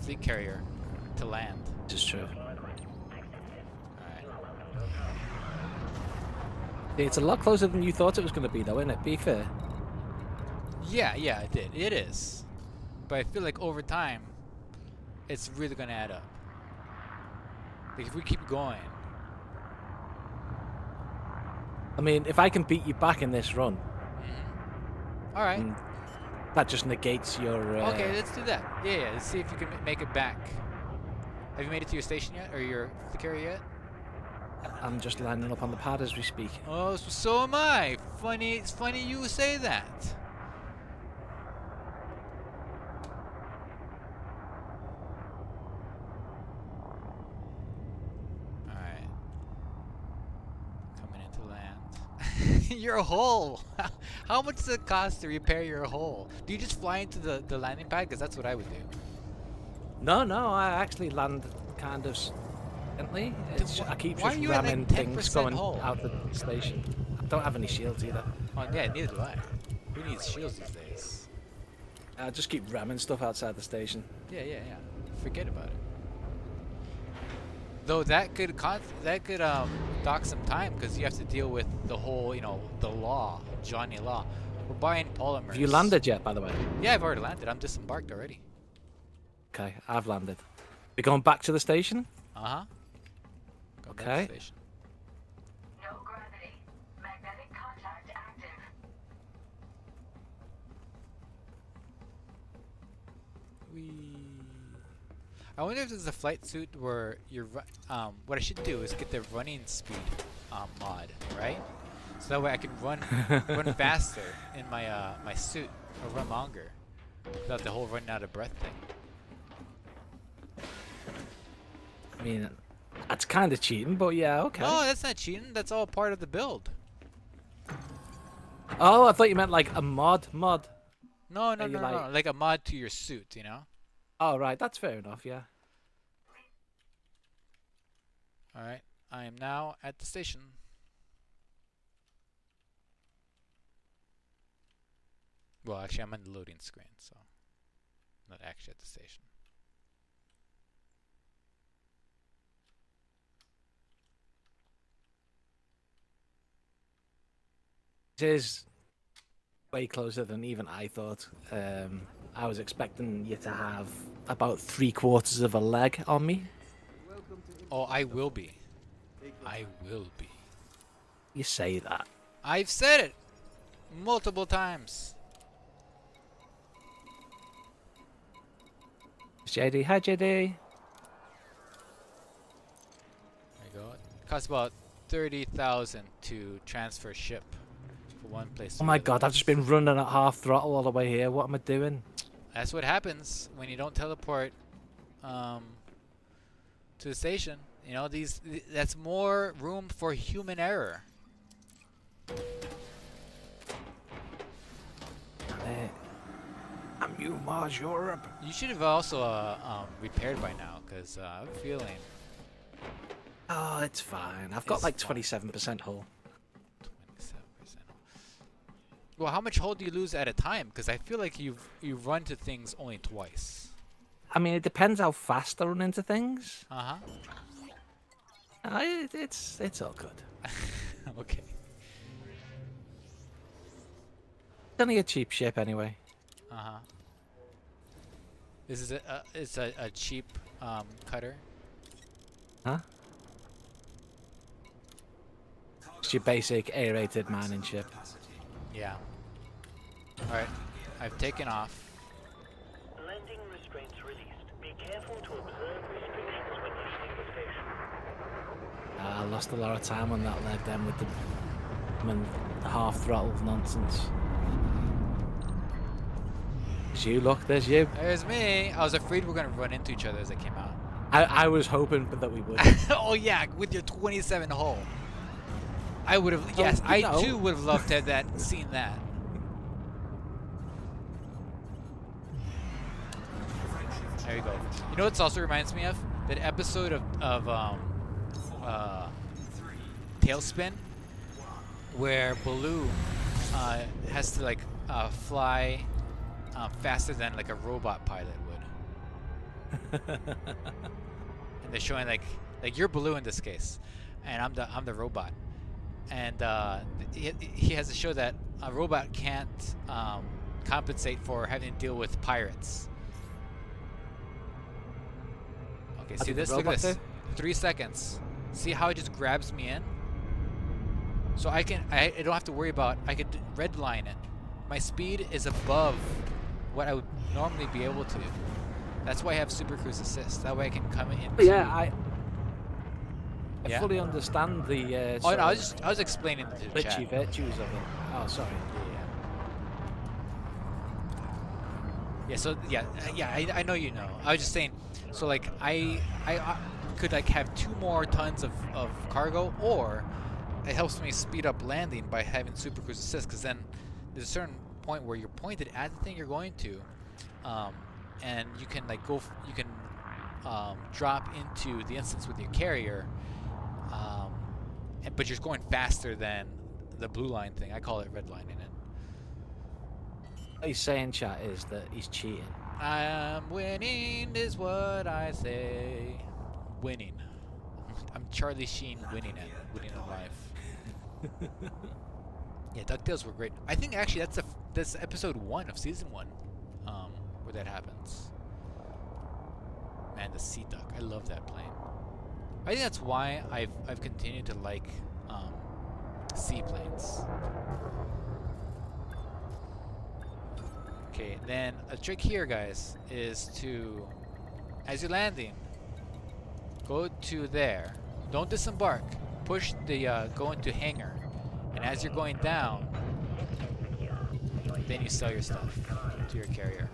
fleet carrier to land. This is true. Alright. It's a lot closer than you thought it was going to be, though, isn't it? Be fair. Yeah, it did. It is. But I feel like over time, it's really gonna add up. Like if we keep going. I mean, if I can beat you back in this run, All right. that just negates your. Okay, let's do that. Yeah. Let's see if you can make it back. Have you made it to your station yet, or your fleet carrier yet? I'm just lining up on the pad as we speak. Oh, so am I. Funny. It's funny you say that. Your hull. How much does it cost to repair your hull? Do you just fly into the landing pad? Because that's what I would do. No, I actually land kind of gently. I keep why just are you at, like, ramming things 10% going hull? out the station. I don't have any shields either. Oh yeah, neither do I. Who needs shields these days? I just keep ramming stuff outside the station. Yeah. Forget about it. Though that could dock some time because you have to deal with the whole, the law, Johnny Law. We're buying polymers. Have you landed yet, by the way? Yeah, I've already landed. I'm disembarked already. Okay, I've landed. We're going back to the station? Go back to Okay. the station. No gravity. Magnetic contact active. I wonder if there's a flight suit where what I should do is get the running speed mod, right? So that way I can run faster in my my suit or run longer without the whole running out of breath thing. I mean, that's kind of cheating, but yeah, okay. No, that's not cheating. That's all part of the build. Oh, I thought you meant like a mod. No, Are you like- like a mod to your suit, Oh, right, that's fair enough, yeah. All right, I am now at the station. Well, actually, I'm on the loading screen, so I'm not actually at the station. It is way closer than even I thought. I was expecting you to have about 3/4 of a leg on me. Oh, I will be. I will be. You say that. I've said it multiple times. It's JD. Hi, JD. There you go. It costs about 30,000 to transfer ship from one place to Oh my the god, other. I've just been running at half throttle all the way here. What am I doing? That's what happens when you don't teleport to the station. That's more room for human error. I'm you, Mars Europe. You should have also repaired by now, because I have a feeling. Oh, it's fine. I've got It's like fine. 27% hull. 27%. Well, how much hull do you lose at a time? Because I feel like you run to things only twice. I mean, it depends how fast I run into things. It's all good. Okay. It's only a cheap ship anyway. This is it's a cheap cutter. Huh? It's your basic aerated mining ship. Yeah. All right. I've taken off. Landing restraints released. Be careful to observe restrictions when leaving the station. I lost a lot of time on that leg then with the half throttle nonsense. There's you, look, there's you. There's me. I was afraid we were gonna run into each other as I came out. I was hoping that we would. Oh yeah, with your 27 hull. I would have. Yes, I too would have loved to have seen that. There you go. You know what also reminds me of? That episode of Tailspin, where Baloo has to like fly faster than like a robot pilot would. And they're showing like you're Blue in this case, and I'm the robot. And he has to show that a robot can't compensate for having to deal with pirates. Okay, see this? Look at this. 3 seconds. See how it just grabs me in? So I don't have to worry about, I could redline it. My speed is above what I would normally be able to. That's why I have Super Cruise Assist. That way I can come in. Yeah, I Yeah? fully understand the. Oh no, I was explaining to the chat. virtues of it. Oh, sorry. Yeah. So I know you know. I was just saying. So like I could like have 2 more tons of cargo, or it helps me speed up landing by having Super Cruise Assist. Because then there's a certain point where you're pointed at the thing you're going to, and you can like go. You can drop into the instance with your carrier. But you're going faster than the blue line thing. I call it redlining it. What he's saying, chat, is that he's cheating. I'm winning is what I say. Winning. I'm Charlie Sheen winning in life. Yeah, DuckTales were great. I think actually that's episode 1 of season 1, where that happens. Man, the Sea Duck. I love that plane. I think that's why I've continued to like seaplanes. Okay, then a trick here, guys, is to, as you're landing, go to there. Don't disembark. Push the go into hangar, and as you're going down, then you sell your stuff to your carrier.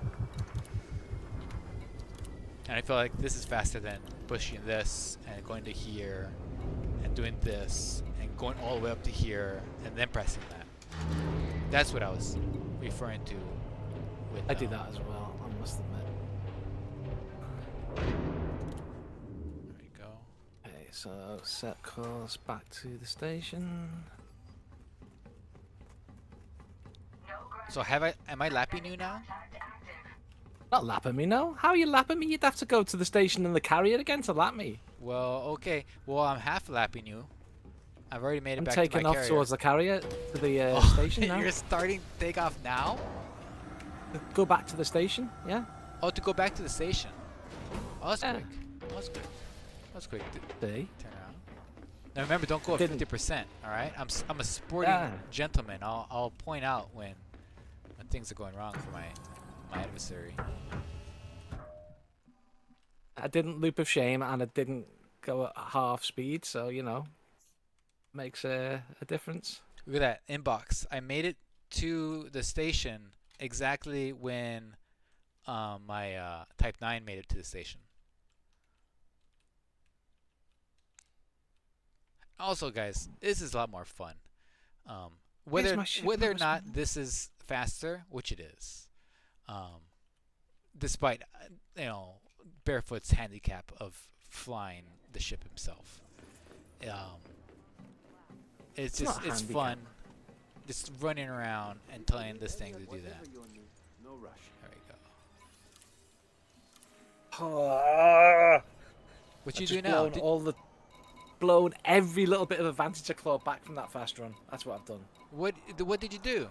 And I feel like this is faster than pushing this and going to here and doing this and going all the way up to here and then pressing that. That's what I was referring to with, I do that as well, I must admit. There we go. Okay, so set course back to the station. So am I lapping you now? Not lapping me, no. How are you lapping me? You'd have to go to the station and the carrier again to lap me. Well, okay. Well, I'm half lapping you. I've already made it I'm back taking to my off carrier. towards the carrier to the station now. You're starting takeoff now? Go back to the station, yeah? Oh, to go back to the station. Oh, that's Yeah. quick. That's quick. That's quick. See? Turn around. Now remember, don't go at Didn't- 50%. All right, I'm a sporting Yeah. gentleman. I'll point out when things are going wrong for my adversary. I didn't loop of shame and I didn't go at half speed, so you know, makes a difference. Look at that inbox. I made it to the station exactly when my Type 9 made it to the station. Also, guys, this is a lot more fun. Whether my ship or numbers, not this is faster, which it is, despite Barefoot's handicap of flying the ship himself, it's not it's handicap. fun, just running around and telling this thing to do that. Whatever you need, no rush. There we go. What you do now? Blown every little bit of advantage I clawed back from that fast run. That's what I've done. What did you do?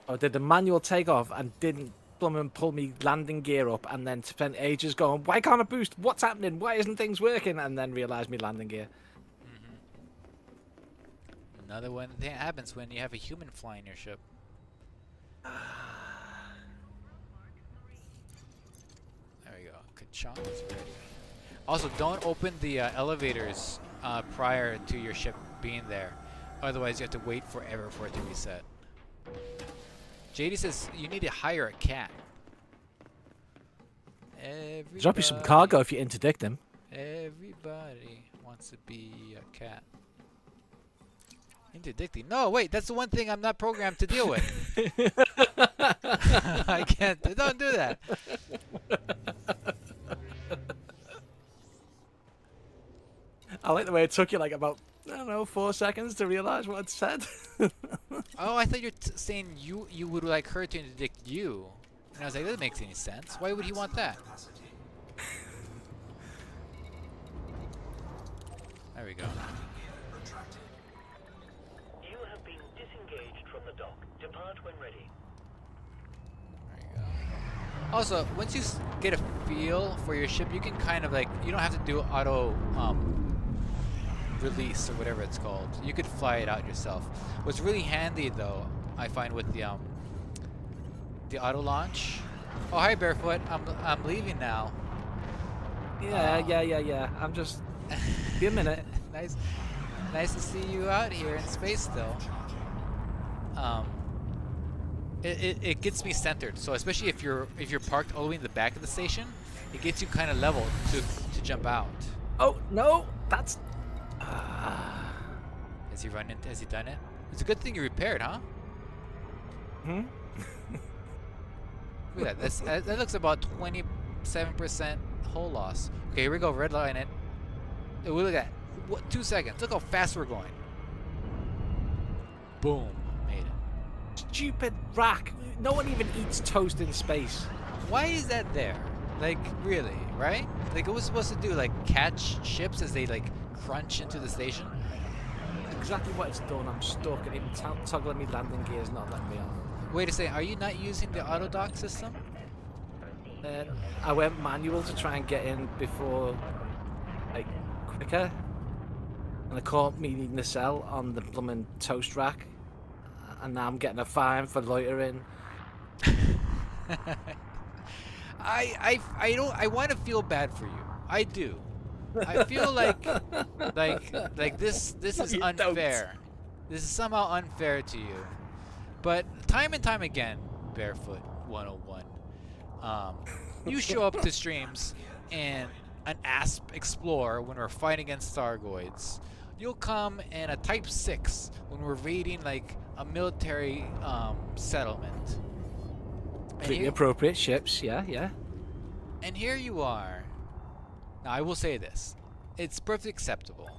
I did a manual takeoff and didn't pull me landing gear up, and then spent ages going, why can't I boost? What's happening? Why isn't things working? And then realised me landing gear. Another one that happens when you have a human flying your ship. There we go. Ka-chunk is ready. Also, don't open the elevators prior to your ship being there. Otherwise, you have to wait forever for it to reset. JD says you need to hire a cat. Drop you some cargo if you interdict him. Everybody wants to be a cat. Interdicting? No, wait, that's the one thing I'm not programmed to deal with. I can't. Don't do that. I like the way it took you like about I don't know, 4 seconds to realize what I'd said. Oh, I thought you were saying you would like her to interdict you. And I was like, that doesn't make any sense. Why would he want that? Capacity. There we go. Gear retracted. You have been disengaged from the dock. Depart when ready. There you go. Also, once you get a feel for your ship, you can kind of like, you don't have to do auto release or whatever it's called. You could fly it out yourself. What's really handy though, I find with the auto launch. Oh, hi Barefoot. I'm leaving now. Yeah. I'm just. Be a minute. nice to see you out here in space still. It gets me centered. So especially if you're parked all the way in the back of the station, it gets you kind of level to jump out. Oh no, that's. Has he done it? It's a good thing you repaired, huh? Hmm. Look at that. That looks about 27% hull loss. Okay, here we go. Red line it. Oh, look at that. What? 2 seconds. Look how fast we're going. Boom. Made it. Stupid rack. No one even eats toast in space. Why is that there? Like, really, right? Like, it was supposed to do, like, catch ships as they, like, crunch into the station? Exactly what it's done. I'm stuck, and even toggling me landing gear is not letting me off. Wait a second. Are you not using the auto dock system? I went manual to try and get in before, like, quicker, and I caught me needing to sell on the blooming toast rack, and now I'm getting a fine for loitering. I want to feel bad for you. I do. I feel like this is You unfair. This is somehow unfair to you. But time and time again, Barefoot 101, you show up to streams and an ASP Explorer when we're fighting against Thargoids. You'll come in a Type 6 when we're raiding like a military settlement. Completely appropriate ships, yeah. And here you are. Now I will say this: it's perfectly acceptable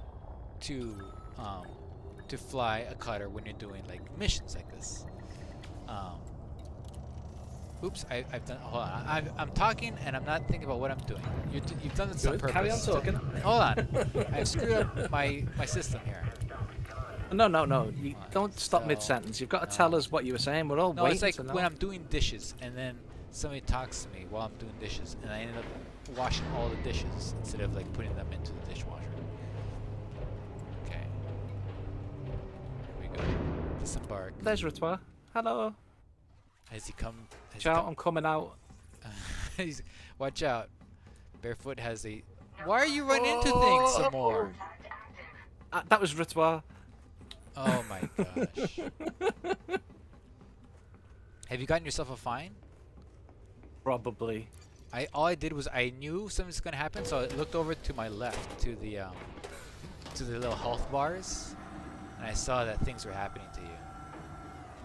to fly a cutter when you're doing like missions like this. Oops, I've done. Hold on, I'm talking and I'm not thinking about what I'm doing. You've done this on Good, purpose. carry on talking. Hold on, I've screwed up my system here. No. You don't stop So, mid-sentence. You've got to tell us what you were saying. We're all No, waiting it's like to know. when I'm doing dishes and then somebody talks to me while I'm doing dishes, and I end up washing all the dishes instead of like putting them into the dishwasher. Okay. Here we go. Disembark. There's Retois. Hello. Has he come? Has he Ciao, come? I'm coming out. Watch out. Barefoot has a. Why are you running into things some more? That was Retois. Oh my gosh. Have you gotten yourself a fine? Probably. All I did was I knew something was gonna happen, so I looked over to my left to the little health bars, and I saw that things were happening to you.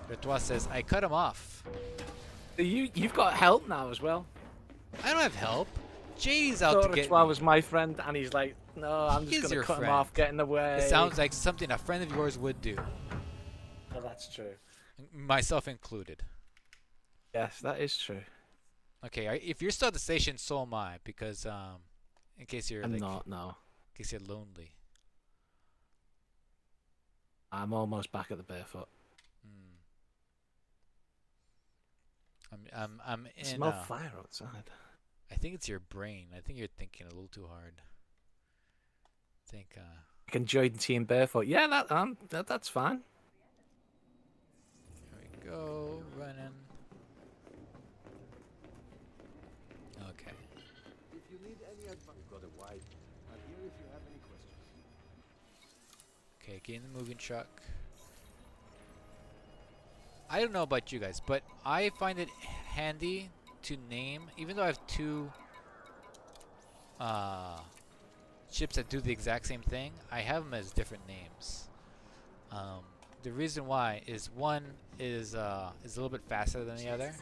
Retois says, I cut him off. You've got help now as well. I don't have help. JD's out So to get Retois me. was my friend, and he's like, no, I'm He's just going your to cut him friend. off, get in the way. It sounds like something a friend of yours would do. Well, that's true. Myself included. Yes, that is true. Okay, if you're still at the station, so am I, because in case you're I'm like, not, no. in case you're lonely. I'm almost back at the Barefoot. I'm I in. smell fire outside. I think it's your brain. I think you're thinking a little too hard. I think. I can join Team Barefoot. Yeah, that's fine. Here we go, running. Okay. If you need any advice, you've got a wide. I'm here if you have any questions. Okay, get in the moving truck. I don't know about you guys, but I find it handy to name, even though I have two ships that do the exact same thing, I have them as different names. The reason why is one is a little bit faster than the other.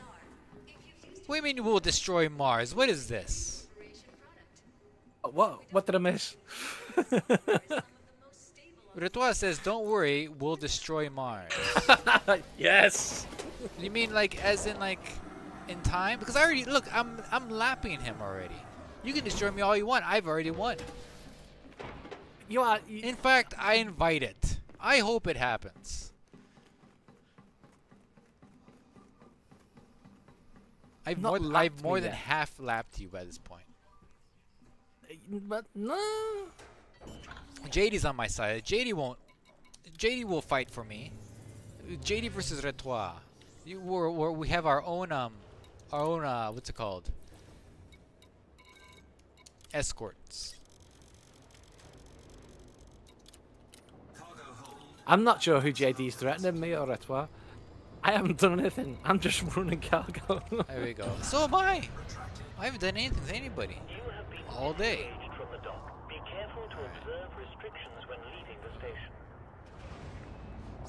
What do you mean we'll destroy Mars? What is this? What did I miss? Retois says, "Don't worry, we'll destroy Mars." Yes. You mean like, as in like, in time? Because I already look. I'm lapping him already. You can destroy me all you want. I've already won. You are. In fact, I invite it. I hope it happens. I've Not more lapped than me yet. half lapped you by this point. But no. JD's on my side. JD won't. JD will fight for me. JD versus Retois. We have our own what's it called? Escorts. Cargo hold. I'm not sure who JD's threatening, me or Retois. I haven't done anything. I'm just running cargo. There we go. So am I. I haven't done anything to anybody You have been all day. disengaged from the dock. Be careful to observe restrictions when leaving the station.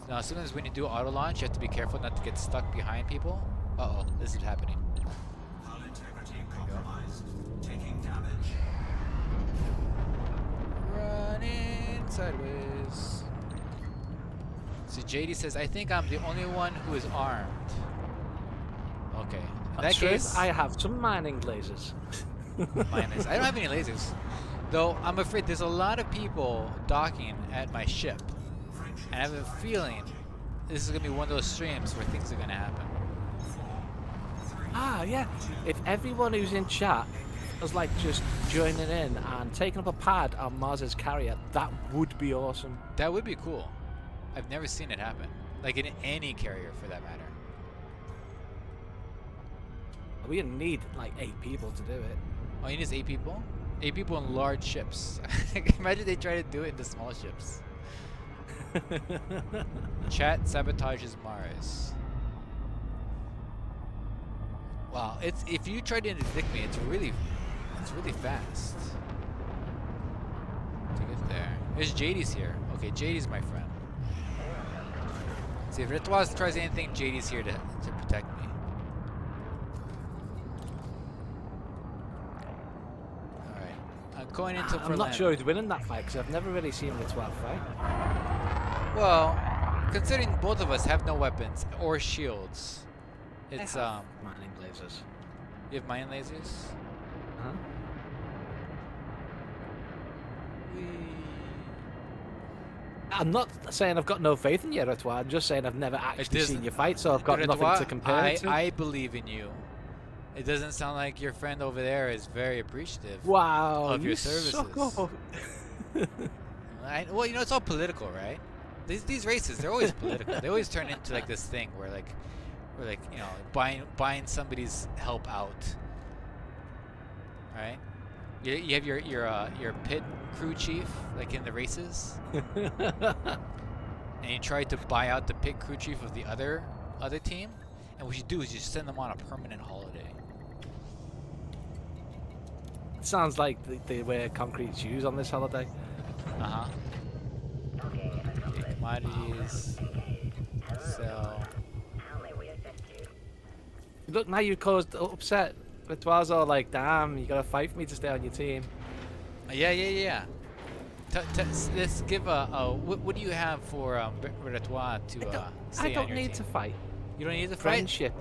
Now, as soon as when you do auto launch, you have to be careful not to get stuck behind people. Uh oh, this is happening. Hull integrity compromised. Taking damage. Running sideways. So JD says, "I think I'm the only one who is armed." Okay. In that That's true. case, I have some mining lasers. mine is. I don't have any lasers. Though I'm afraid there's a lot of people docking at my ship. And I have a feeling this is going to be one of those streams where things are going to happen. Ah, yeah. If everyone who's in chat was like just joining in and taking up a pad on Mars's carrier, that would be awesome. That would be cool. I've never seen it happen. Like in any carrier for that matter. We need like 8 people to do it. All you need is 8 people? 8 people in large ships. Imagine they try to do it in the small ships. Chat sabotages Mars. Wow, it's if you try to interdict me, it's really fast to get there. There's JD's here. Okay, JD's my friend. See, if Retois tries anything, JD's here to protect me. Alright. I'm going into I'm not sure who's winning that fight because I've never really seen the 12 fight. Well, considering both of us have no weapons or shields, it's Mining lasers. you have mine lasers? Uh-huh. I'm not saying I've got no faith in you, Retois. I'm just saying I've never actually doesn't- seen you fight, so I've got nothing Retois, to compare it to. I believe in you. It doesn't sound like your friend over there is very appreciative Wow, of your you services. suck off. Well, you know, it's all political, right? These races, they're always political. They always turn into like this thing where like you know, buying somebody's help out, right? You have your pit crew chief like in the races, and you try to buy out the pit crew chief of the other team, and what you do is you send them on a permanent holiday. It sounds like they wear concrete shoes on this holiday. Uh-huh. Okay, commodities. Sell. Look, now you caused upset. Retois all like, damn, you gotta fight for me to stay on your team. Yeah. Let's give what do you have for Retois to I stay on don't your need team? to fight. You don't need to fight? Friendship.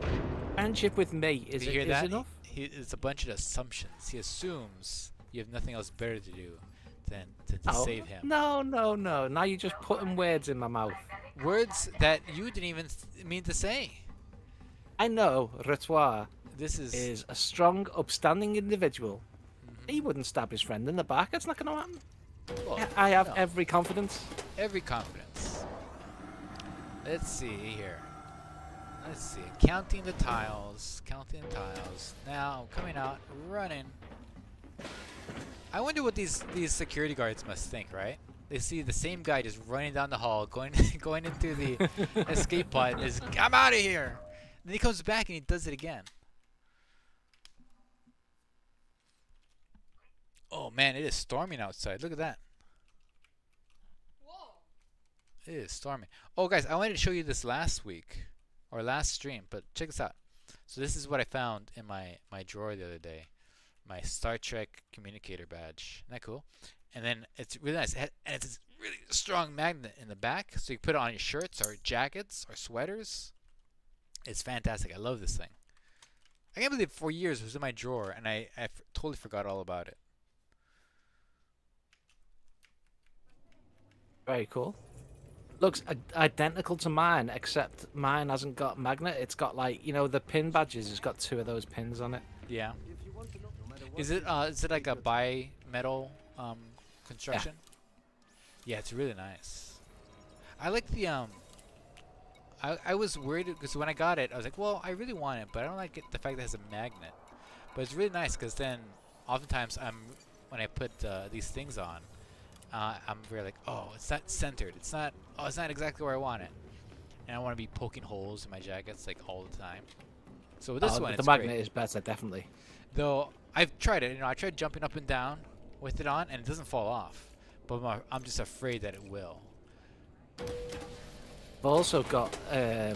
Friendship with me is, Do you hear is that? enough. It's a bunch of assumptions. He assumes you have nothing else better to do than to Oh, save him. No. Now you're just putting words in my mouth. Words that you didn't even mean to say. I know Retois This is a strong, upstanding individual. He wouldn't stab his friend in the back. It's not going to happen. well, I have no. every confidence. Every confidence. Let's see here. Let's see. Counting the tiles. Now coming out, running. I wonder what these security guards must think, right? They see the same guy just running down the hall, going into the escape pod, and is I'm out of here. Then he comes back and he does it again. Oh man, it is storming outside. Look at that. Whoa. It is storming. Oh guys, I wanted to show you this last week or last stream, but check this out. So this is what I found in my drawer the other day. My Star Trek communicator badge. Isn't that cool? And then it's really nice. And it's really strong magnet in the back, so you can put it on your shirts or jackets or sweaters. It's fantastic. I love this thing. I can't believe for years it was in my drawer, and I totally forgot all about it. Very cool. Looks identical to mine, except mine hasn't got magnet. It's got like, you know, the pin badges. It's got 2 of those pins on it. Yeah. If you want to know, no matter what Is it like a bi-metal construction? Yeah, it's really nice. I like the I was worried because when I got it, I was like, well, I really want it, but I don't like the fact that it has a magnet. But it's really nice because then oftentimes when I put these things on, I'm very like, oh, it's not centered. It's not exactly where I want it. And I want to be poking holes in my jackets like all the time. So with this one, the it's magnet great. is better, definitely. Though I've tried it, I tried jumping up and down with it on, and it doesn't fall off. But I'm just afraid that it will. I've also got a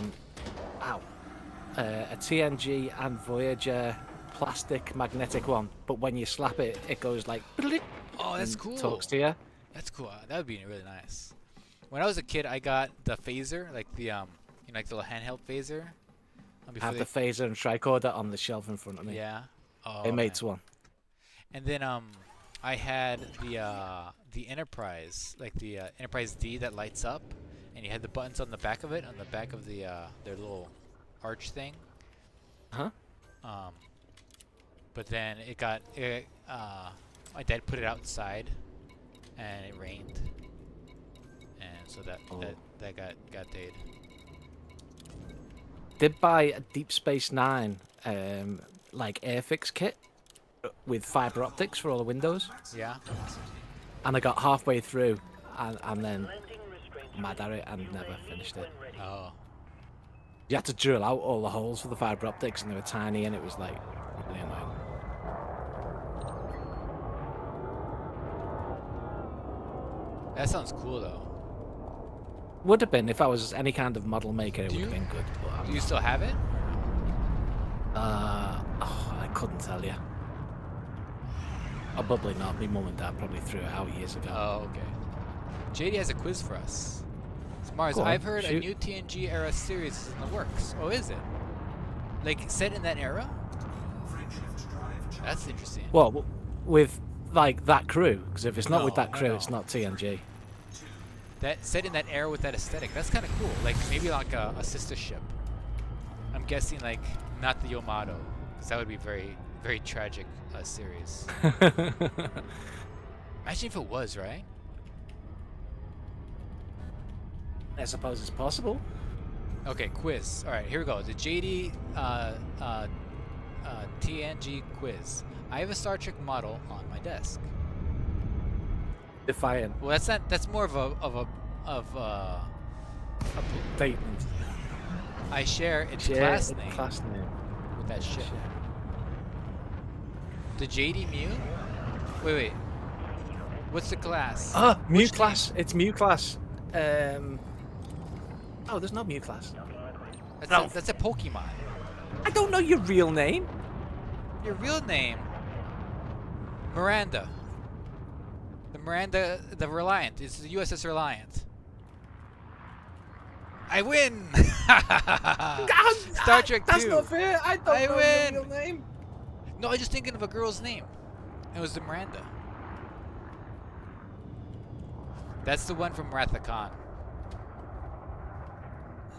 TNG and Voyager plastic magnetic one, but when you slap it, it goes like. Oh, that's and cool. Talks to you. That's cool. That would be really nice. When I was a kid, I got the phaser, like the like the little handheld phaser. I have the phaser and tricorder on the shelf in front of me. Yeah. Oh, It mates man. one. And then I had the Enterprise, like the Enterprise D that lights up, and you had the buttons on the back of it, on the back of the their little arch thing. Huh? But then my dad put it outside, and it rained, and so that got dead. Did buy a Deep Space Nine like Airfix kit with fiber optics for all the windows, Yeah. and I got halfway through, and then Landing restraints mad at it and never finished it. when ready. Oh. You had to drill out all the holes for the fiber optics, and they were tiny, and it was like really annoying. That sounds cool though. Would have been if I was any kind of model maker. It Do would have you- been good. But I'm Do you not. still have it? I couldn't tell you. Probably not. My mum and dad probably threw it out years ago. Oh, okay. JD has a quiz for us. So Mars, Go on, I've heard a shoot. new TNG era series is in the works. Oh, is it? Like set in that era? Frameshift drive That's interesting. Well, with like that crew, because if it's not with No, that no, crew, no. it's not TNG. That set in that era with that aesthetic. That's kind of cool. Like maybe like a sister ship. I'm guessing like not the Yamato, because that would be very very tragic series. Imagine if it was, right? I suppose it's possible. Okay, quiz. All right, here we go. The JD TNG quiz. I have a Star Trek model on my desk. Defiant Well, that's not. That's more of a statement. I share its Share class its name class name. with that ship. Share. The JD Mu. Wait. What's the class? Mu Which class. It's Mu class. Oh, there's no Mu class. That's a Pokemon. I don't know your real name. Your real name, Miranda. The Reliant. It's the USS Reliant. I win! Star Trek 2. That's not fair. I don't I know win. your real name. No, I was just thinking of a girl's name. It was the Miranda. That's the one from Wrath of Khan.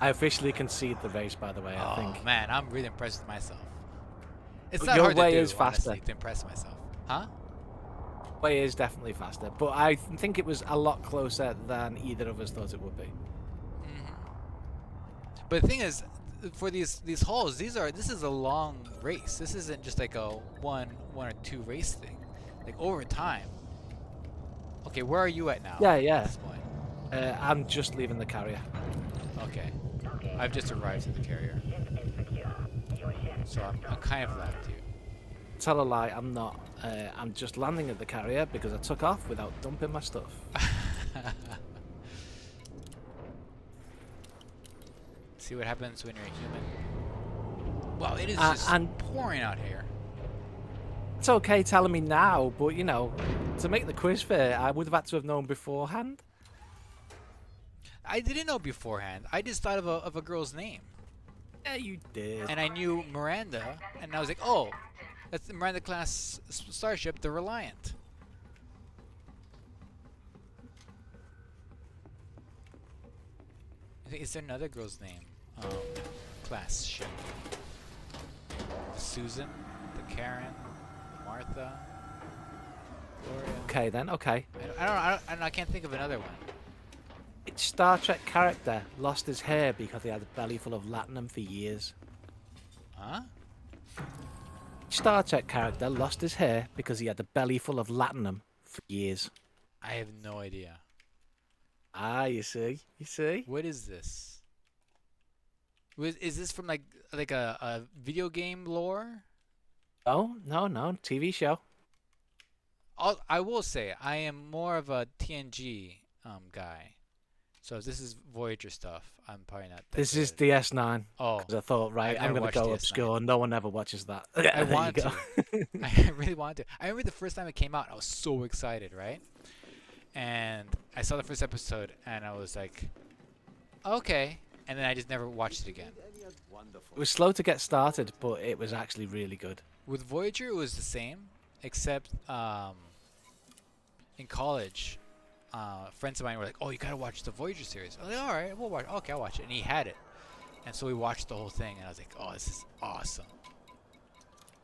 I officially concede the race, by the way. I Oh think. man, I'm really impressed with myself. It's not Your hard way to do, is faster. honestly, to impress myself. Huh? Way is definitely faster, but I think it was a lot closer than either of us thought it would be. But the thing is, for these holes, this is a long race. This isn't just like a one or two race thing. Like over time. Okay, where are you at now? Yeah. At this point. I'm just leaving the carrier. Okay. I've just arrived at the carrier. So I'm kind of left you. Tell a lie, I'm not. I'm just landing at the carrier because I took off without dumping my stuff. See what happens when you're a human. Wow, it is just and- pouring out here. It's okay telling me now, but you know, to make the quiz fair, I would have had to have known beforehand. I didn't know beforehand. I just thought of a girl's name, Yeah, you did. and I knew Miranda, and I was like, oh, that's the Miranda class starship, the Reliant. Is there another girl's name? Class ship. The Susan, the Karen, the Martha, Gloria. Okay then. Okay. I don't know. I can't think of another one. Which Star Trek character lost his hair because he had a belly full of latinum for years? Huh? Which Star Trek character lost his hair because he had a belly full of latinum for years? I have no idea. Ah, you see. You see. What is this? Is this from like a video game lore? Oh no, no, TV show. I will say I am more of a TNG guy. So if this is Voyager stuff, I'm probably not. This is good. DS9. Oh, Because I thought, right, I've I'm never going to watched go DS9. obscure. No one ever watches that. I There you want go. to. I really want to. I remember the first time it came out, I was so excited, right? And I saw the first episode, and I was like, okay. And then I just never watched it again. Wonderful. It was slow to get started, but it was actually really good. With Voyager, it was the same, except in college, friends of mine were like, "Oh, you gotta watch the Voyager series." I was like, "All right, we'll watch. Okay, I'll watch it." And he had it, and so we watched the whole thing, and I was like, "Oh, this is awesome."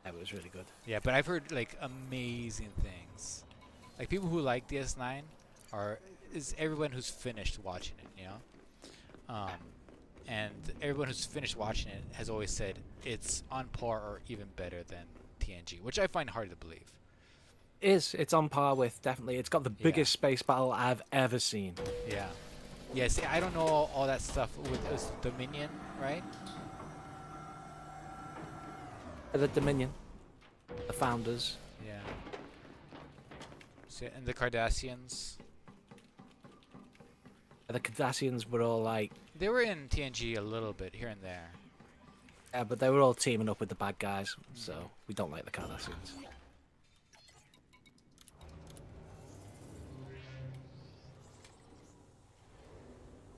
It was really good. Yeah, but I've heard like amazing things. Like people who like DS9 is everyone who's finished watching it, you know. And everyone who's finished watching it has always said it's on par or even better than TNG, which I find hard to believe. It's on par with, definitely. It's got the Yeah. biggest space battle I've ever seen. Yeah. Yeah, see, I don't know all that stuff with Dominion, right? The Dominion, the founders. Yeah. See, and the Cardassians. The Cardassians were all like, They were in TNG a little bit here and there. yeah, but they were all teaming up with the bad guys, so we don't like the Cardassians.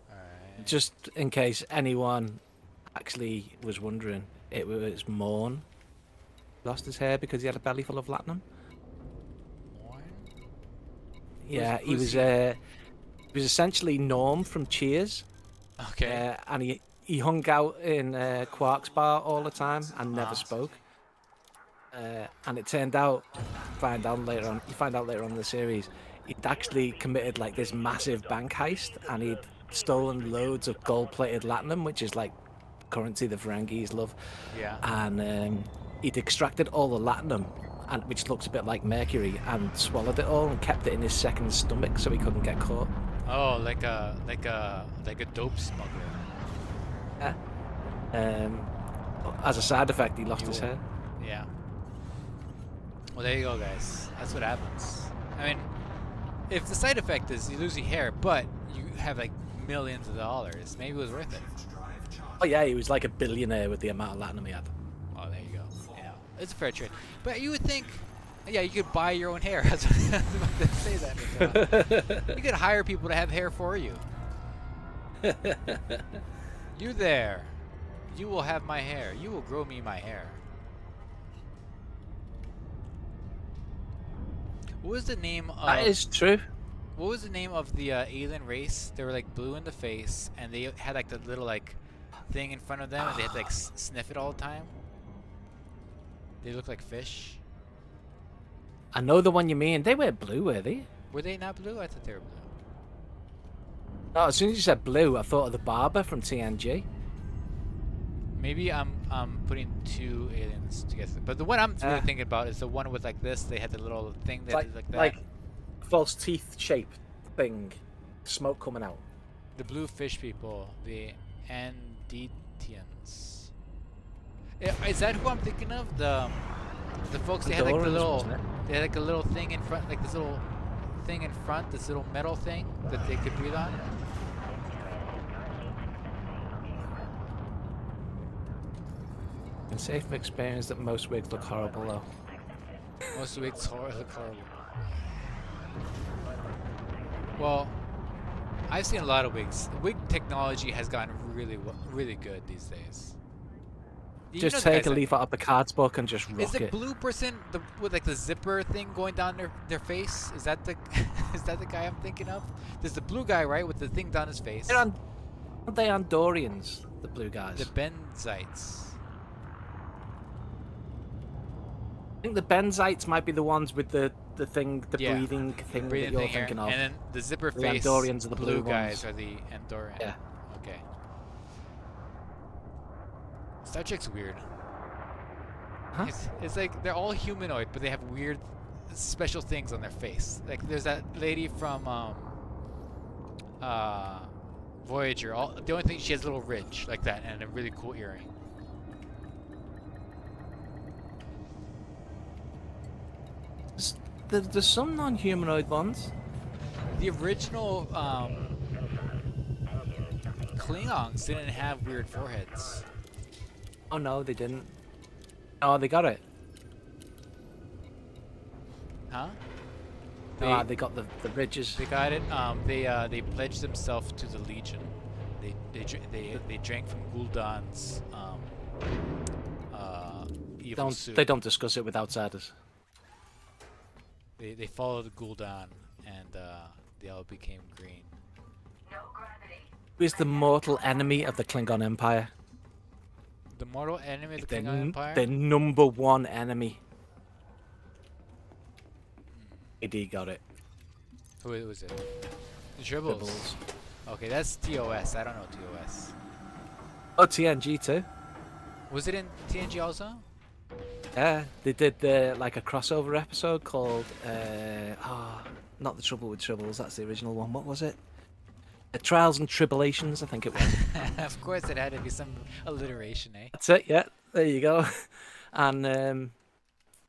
Alright. Just in case anyone actually was wondering, it was Morn lost his hair because he had a belly full of latinum. Morn? Yeah, who's he was essentially Norm from Cheers, Okay. and he hung out in Quark's bar all the time and never spoke. And it turned out, you find out later on in the series, he'd actually committed like this massive bank heist, and he'd stolen loads of gold-plated latinum, which is like currency the Ferengis love. Yeah. And he'd extracted all the latinum, and which looks a bit like mercury, and swallowed it all and kept it in his second stomach so he couldn't get caught. Oh, like a dope smuggler. Yeah. As a side effect, he lost his hair. Yeah. Well, there you go, guys. That's what happens. I mean, if the side effect is you lose your hair, but you have like millions of dollars, maybe it was worth it. Oh yeah, he was like a billionaire with the amount of latinum he had. Oh, there you go. Yeah, it's a fair trade. But you would think, yeah, you could buy your own hair. I was about to say that. You could hire people to have hair for you. You there. You will have my hair. You will grow me my hair. What was the name of... That is true. What was the name of the alien race? They were like blue in the face, and they had like the little like thing in front of them, and they had to like sniff it all the time. They look like fish. I know the one you mean. They were blue, were they? Were they not blue? I thought they were blue. No, as soon as you said blue, I thought of the barber from TNG. Maybe I'm putting two aliens together. But the one I'm really thinking about is the one with like this. They had the little thing that Like, did like that. like false teeth shape thing, smoke coming out. The blue fish people, the Andetians. Is that who I'm thinking of? The folks, they had like the Andorans, little, wasn't it? they had like a little thing in front, like this little thing in front, this little metal thing that they could breathe on. And safe from experience that most wigs look horrible though. Most wigs look horrible. Well, I've seen a lot of wigs. Wig technology has gotten really good these days. You know Just the take guys a leaf out of the cards book and just Is rock the it. blue person with like the zipper thing going down their face? Is that the is that the guy I'm thinking of? There's the blue guy, right, with the thing down his face. Aren't they Andorians, the blue guys? The Benzites. I think the Benzites might be the ones with the thing, the Yeah, breathing thing Breathing that you're thing here. thinking of. And then the zipper The face Andorians are the blue guys ones. are the Andorian. Yeah. Okay. Star Trek's weird. Huh? It's like they're all humanoid, but they have weird special things on their face. Like there's that lady from Voyager. The only thing she has a little ridge like that and a really cool earring. There's some non-humanoid ones. The original Klingons didn't have weird foreheads. Oh no, they didn't. Oh, they got it. Huh? They got the ridges. They got it. They pledged themselves to the Legion. They drank from Gul'dan's evil soup. They don't discuss it with outsiders. They followed Gul'dan and they all became green. No gravity. Who is the mortal enemy of the Klingon Empire? The mortal enemy of the Their Klingon Empire. Their number one enemy. AD got it. Who was it? The Tribbles. Tribbles. Okay, that's TOS. I don't know TOS. Oh, TNG too. Was it in TNG also? Yeah, they did like a crossover episode called not The Trouble with Tribbles. That's the original one. What was it? Trials and Tribulations, I think it was. Of course, it had to be some alliteration, eh? That's it. Yeah, there you go. And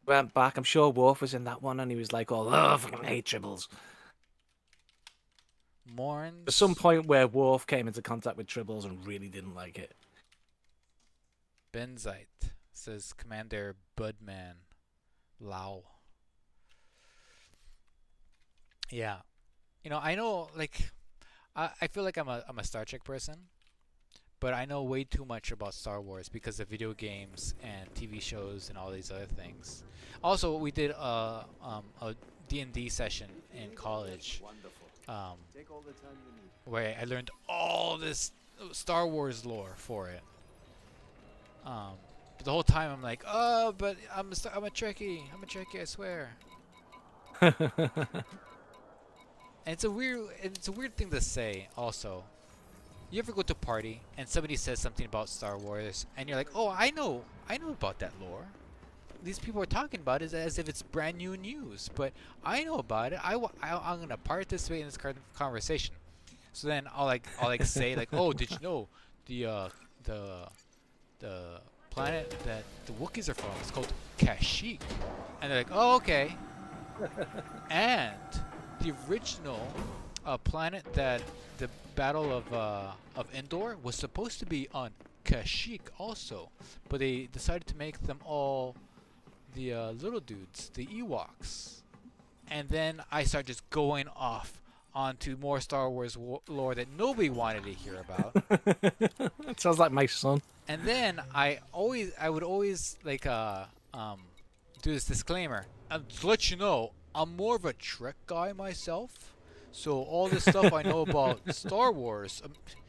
went back. I'm sure Worf was in that one, and he was like, "Oh, I fucking hate Tribbles." Morns. There's some point where Worf came into contact with Tribbles and really didn't like it. Benzite, says Commander Budman Lau. Yeah. You know, I know, like, I feel like I'm a Star Trek person, but I know way too much about Star Wars because of video games and TV shows and all these other things. Also, we did a D&D session in college. Take all the time you need. Where I learned all this Star Wars lore for it. But the whole time I'm like, oh, but I'm a Trekkie. I'm a Trekkie, I swear. And it's a weird thing to say. Also, you ever go to a party and somebody says something about Star Wars, and you're like, oh, I know about that lore. These people are talking about it as if it's brand new news, but I know about it. I'm gonna participate in this conversation. So then I'll say like, oh, did you know the planet that the Wookiees are from is called Kashyyyk? And they're like, oh, okay. And the original planet that the Battle of Endor was supposed to be on Kashyyyk also, but they decided to make them all the little dudes, the Ewoks. And then I start just going off onto more Star Wars lore that nobody wanted to hear about. It sounds like my son. And then I would always like do this disclaimer to let you know I'm more of a Trek guy myself. So all this stuff I know about Star Wars,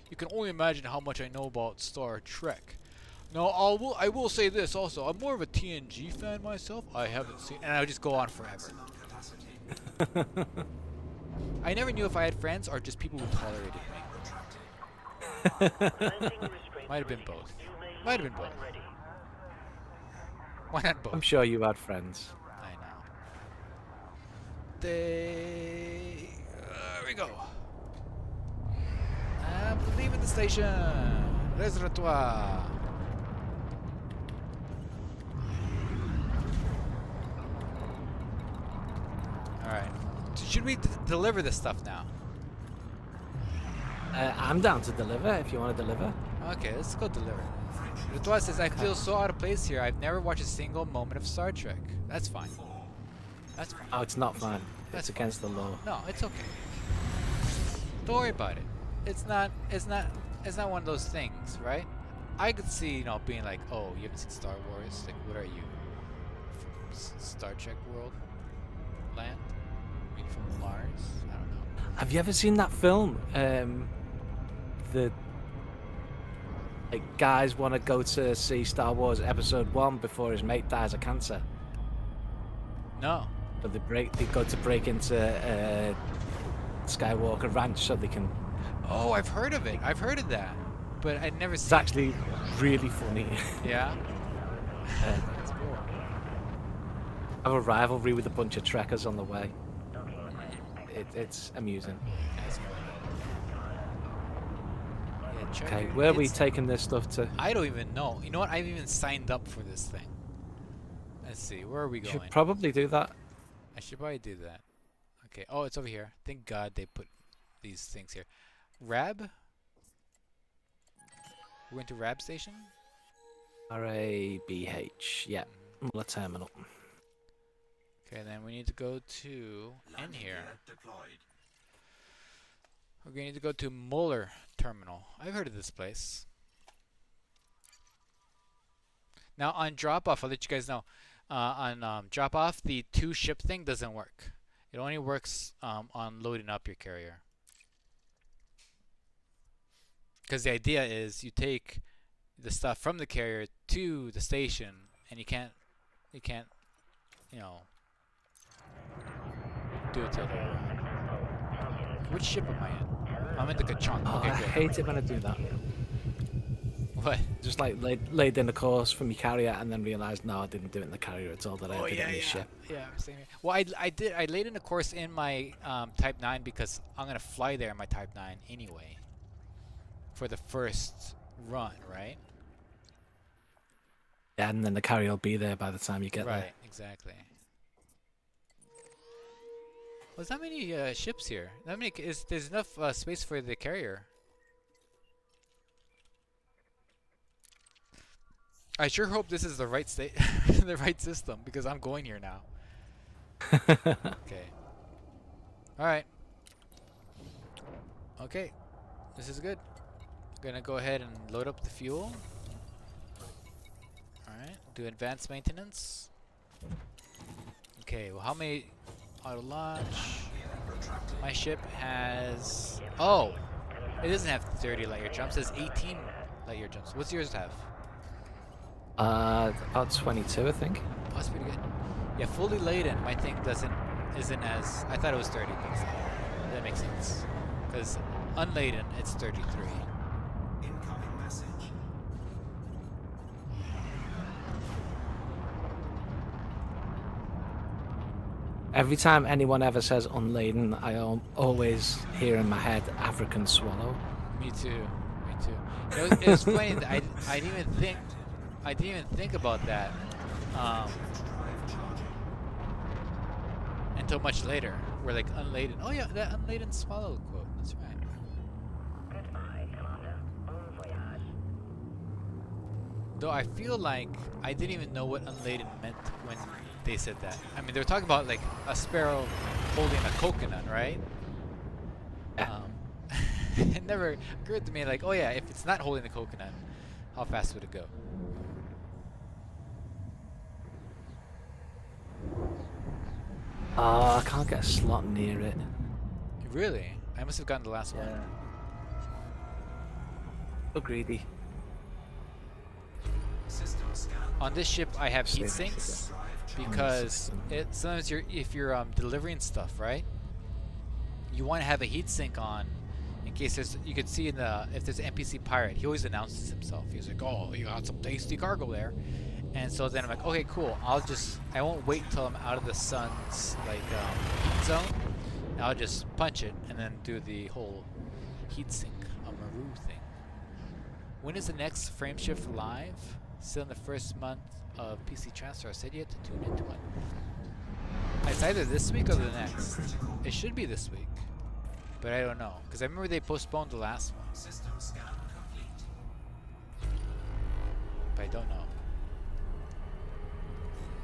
you can only imagine how much I know about Star Trek. Now I will say this also. I'm more of a TNG fan myself. I haven't seen, and I would just go on forever. I never knew if I had friends or just people who tolerated me. Might have been both. Might have been both. Why not both? I'm sure you had friends. I know. There we go. I'm leaving the station. Réserve-toi. Alright. Should we deliver this stuff now? I'm down to deliver if you want to deliver. Okay, let's go deliver. Réserve-toi says, I feel so out of place here. I've never watched a single moment of Star Trek. That's fine. That's fine. Oh, it's not fine. That's It's against the law. No, it's okay. Don't worry about it. It's not one of those things, right? I could see, being like, oh, you haven't seen Star Wars? Like, what are you? From Star Trek world? Land? Are you from Mars? I don't know. Have you ever seen that film? The guys want to go to see Star Wars Episode 1 before his mate dies of cancer. No. So they go to break into Skywalker Ranch so they can. Oh, I've heard of it. I've heard of that, but I'd never It's seen. actually really funny. Yeah. That's cool. I have a rivalry with a bunch of trekkers on the way. It's amusing. That's cool. Yeah, Okay, Trek- where are we it's- taking this stuff to? I don't even know. You know what? I've even signed up for this thing. Let's see. Where are we going? Should probably do that. I should probably do that. Okay. Oh, it's over here. Thank God they put these things here. Rab? We're going to Rab Station? RABH. Yeah, Muller Terminal. Okay, then we need to go to in here. Deployed. We're going to need to go to Muller Terminal. I've heard of this place. Now on drop-off, I'll let you guys know. On drop-off, the two-ship thing doesn't work. It only works on loading up your carrier. Because the idea is you take the stuff from the carrier to the station, and you can't, do it the other way around. Which ship am I in? I'm in the Kachunk. Oh, Okay, I good. hate it when I do that. What? Just laid in the course from your carrier and then realised, no, I didn't do it in the carrier at all, that I did it in the ship. Yeah, same here. Well, I laid in a course in my Type 9 because I'm gonna fly there in my Type 9 anyway. For the first run, right? Yeah, and then the carrier will be there by the time you get Right, there. exactly. Well, there's not many ships here. There's enough space for the carrier. I sure hope this is the right state, the right system, because I'm going here now. Okay. All right. Okay, this is good. Gonna go ahead and load up the fuel. All right. Do advanced maintenance. Okay. Well, how many auto launch? My ship has. Oh, it doesn't have 30 light year jumps. It has 18 light year jumps. What's yours have? About 22, I think. Oh, that's pretty good. Yeah, fully laden, my thing isn't as. I thought it was 30, but that makes sense. Because unladen, it's 33. Incoming message. Every time anyone ever says unladen, I always hear in my head African swallow. Me too. Me too. It was funny that I didn't even think about that until much later. We're like unladen. Oh yeah, that unladen swallow quote. That's right. Goodbye, Commander. Bon voyage. Though I feel like I didn't even know what unladen meant when they said that. I mean, they were talking about like a sparrow holding a coconut, right? It never occurred to me like, oh yeah, if it's not holding the coconut, how fast would it go? Oh, I can't get a slot near it. Really? I must have gotten the last one. So greedy. System scan. On this ship, I have heat Same sinks Drive charge. because system. sometimes if you're delivering stuff, right? You want to have a heat sink on in case you could see if there's an NPC pirate, he always announces himself. He's like, "Oh, you got some tasty cargo there," and so then I'm like, "Okay, cool. I won't wait till I'm out of the sun's heat zone. I'll just punch it and then do the whole heat sink Maru thing." When is the next frame shift live? Still in the first month of PC transfer. I said you had to tune into it. It's either this week or the next. It should be this week, but I don't know because I remember they postponed the last one, System scan complete. but I don't know.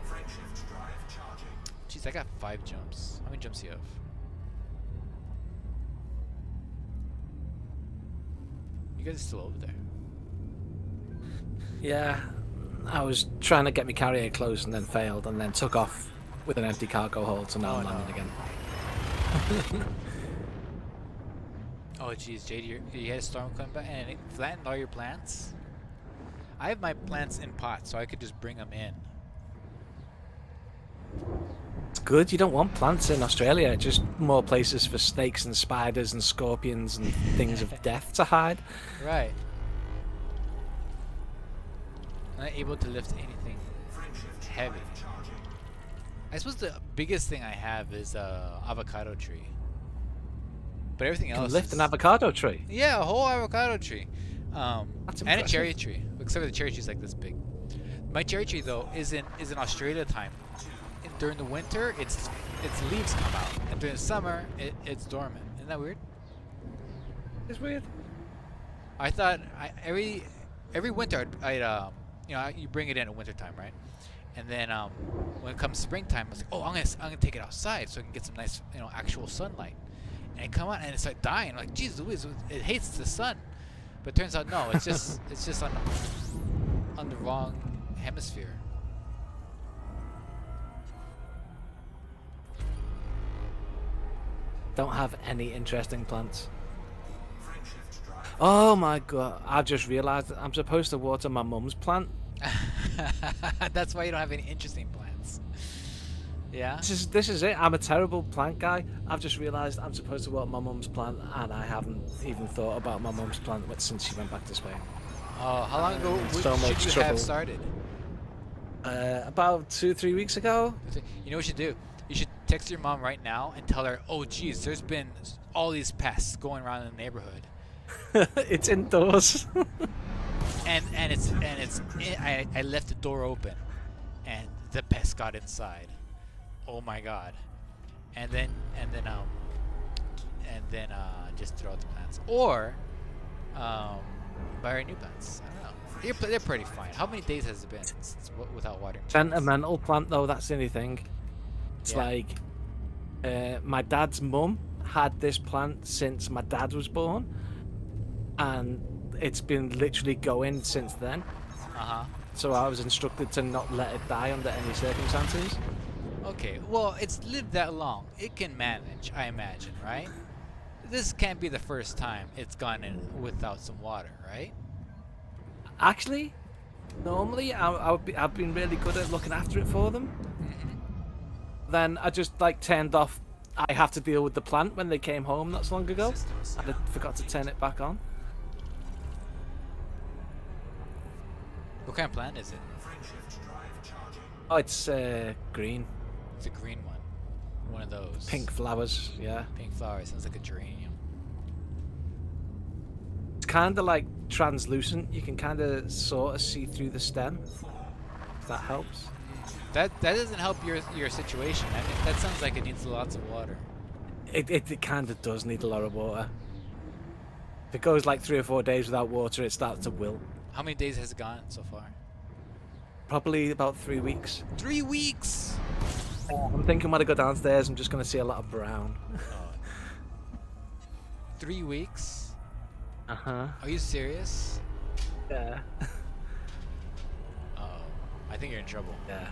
Frame shift drive charging. Jeez, I got 5 jumps. How many jumps do you have? You guys are still over there. Yeah, I was trying to get my carrier closed and then failed, and then took off with an empty cargo hold, so now Oh, I'm no. landing again. Oh jeez, Jade, you had a storm coming back and it flattened all your plants? I have my plants in pots, so I could just bring them in. It's good. You don't want plants in Australia. Just more places for snakes and spiders and scorpions and things of death to hide. Right. I'm not able to lift anything heavy. I suppose the biggest thing I have is a avocado tree. But everything You else can lift is... an avocado tree. Yeah, a whole avocado tree. That's and a impressive. cherry tree. Except for the cherry tree's like this big. My cherry tree though is in Australia time. During the winter, its leaves come out, and during the summer, it's dormant. Isn't that weird? It's weird. I thought every winter I'd you know, you bring it in at winter time, right? And then when it comes springtime, I was like, oh, I'm gonna take it outside so I can get some nice, you know, actual sunlight. And it come out and it's like dying. I'm like, geez Louise, it hates the sun. But it turns out no, it's just on the wrong hemisphere. Don't have any interesting plants. Oh my god, I've just realised that I'm supposed to water my mum's plant. That's why you don't have any interesting plants. Yeah? This is it. I'm a terrible plant guy. I've just realised I'm supposed to water my mum's plant, and I haven't even thought about my mum's plant since she went back to Spain. Oh, how long ago So much should you trouble. have started? About 2-3 weeks ago. You know what you should do? You should text your mom right now and tell her, oh geez, there's been all these pests going around in the neighborhood. It's indoors. I left the door open and the pest got inside. Oh my god. And then just throw out the plants. Or buy her new plants. I don't know. They're pretty fine. How many days has it been since without watering? Sentimental plant though, that's the only thing. It's Yeah. like my dad's mum had this plant since my dad was born, and it's been literally going since then. Uh-huh. So I was instructed to not let it die under any circumstances. Okay, well, it's lived that long. It can manage, I imagine, right? This can't be the first time it's gone in without some water, right? Actually, normally I've been really good at looking after it for them. Then I just like turned off. I have to deal with the plant when they came home not so long ago. I forgot to turn it back on. What kind of plant is it? Oh, it's green, It's a green one. One of those. pink flowers. Yeah, Pink flowers. Sounds like a geranium. it's kind of like translucent. You can kind of sort of see through the stem. If that helps. That doesn't help your situation. That sounds like it needs lots of water. It kind of does need a lot of water. If it goes like 3 or 4 days without water, it starts to wilt. How many days has it gone so far? Probably about 3 weeks. 3 weeks! I'm thinking when I go downstairs, I'm just going to see a lot of brown. 3 weeks? Uh-huh. Are you serious? Yeah. Oh, I think you're in trouble. Yeah.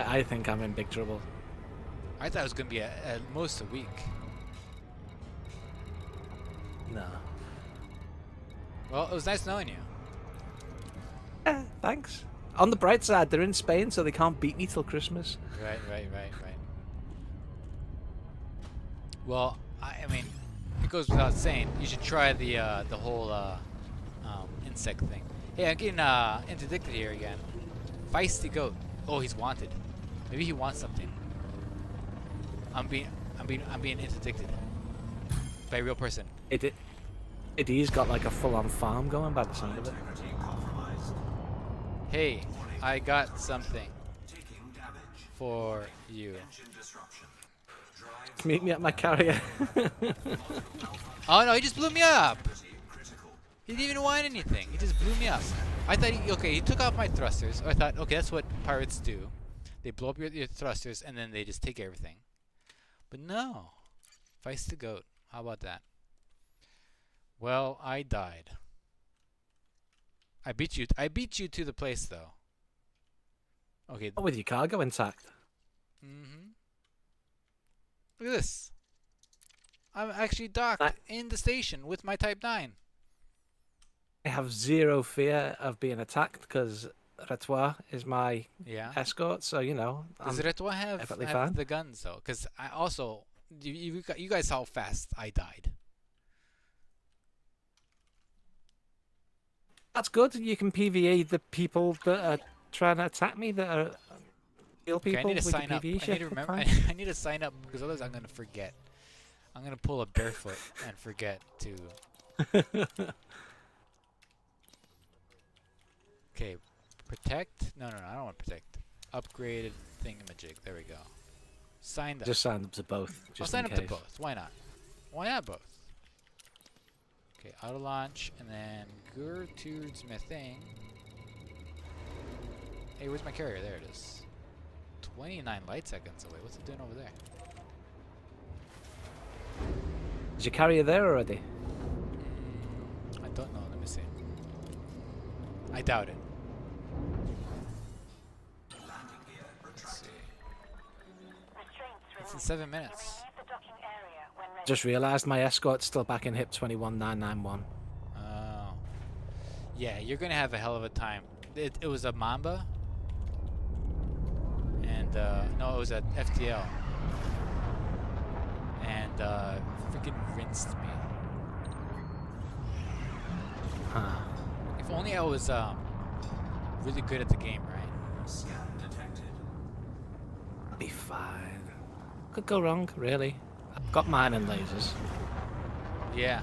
I think I'm in big trouble. I thought it was gonna be at most a week. No. Well, it was nice knowing you. Yeah, thanks. On the bright side, they're in Spain, so they can't beat me till Christmas. Right. Well, I mean, it goes without saying, you should try the whole insect thing. Hey, I'm getting interdicted here again. Feisty goat. Oh, he's wanted. Maybe he wants something. I'm being interdicted by a real person. He's got like a full-on farm going by the sound of it. Hey, I got something for you. Meet me at my carrier. Oh no, he just blew me up. He didn't even want anything. He just blew me up. I thought he took off my thrusters. I thought, okay, that's what pirates do. They blow up your thrusters and then they just take everything. But no. Feist the goat. How about that? Well, I died. I beat you. I beat you to the place though. Okay. Not with your cargo intact. Mm-hmm. Look at this. I'm actually docked That- in the station with my Type 9. I have zero fear of being attacked because Retoir is my Yeah. escort, so you know. Does Retois have perfectly fine. the guns though? Because I also you guys saw how fast I died. That's good. You can PVE the people that are trying to attack me. That are real Okay, people I need to with the sign up. PVE I shit. need to That's remember. fine. I need to sign up because otherwise I'm gonna forget. I'm gonna pull a barefoot and forget to. Okay, protect. No, I don't want protect. Upgraded thingamajig. There we go. Signed up. Just sign up to both. I'll Just sign in up case. to both. Why not? Why not both? Okay, auto launch and then Gertrude's my thing. Hey, where's my carrier? There it is. 29 light seconds away. What's it doing over there? Is your carrier there already? I don't know. Let me see. I doubt it. Let's see. It's in 7 minutes. Leave the docking area when ready. Just realised my escort's still back in HIP 21991. Oh. Yeah, you're gonna have a hell of a time. It was a Mamba. And, no, it was a FTL. And, freaking rinsed me. Huh. If only I was, really good at the game, right? Scan detected. Be fine. Could go wrong, really. I've got mine and lasers. Yeah.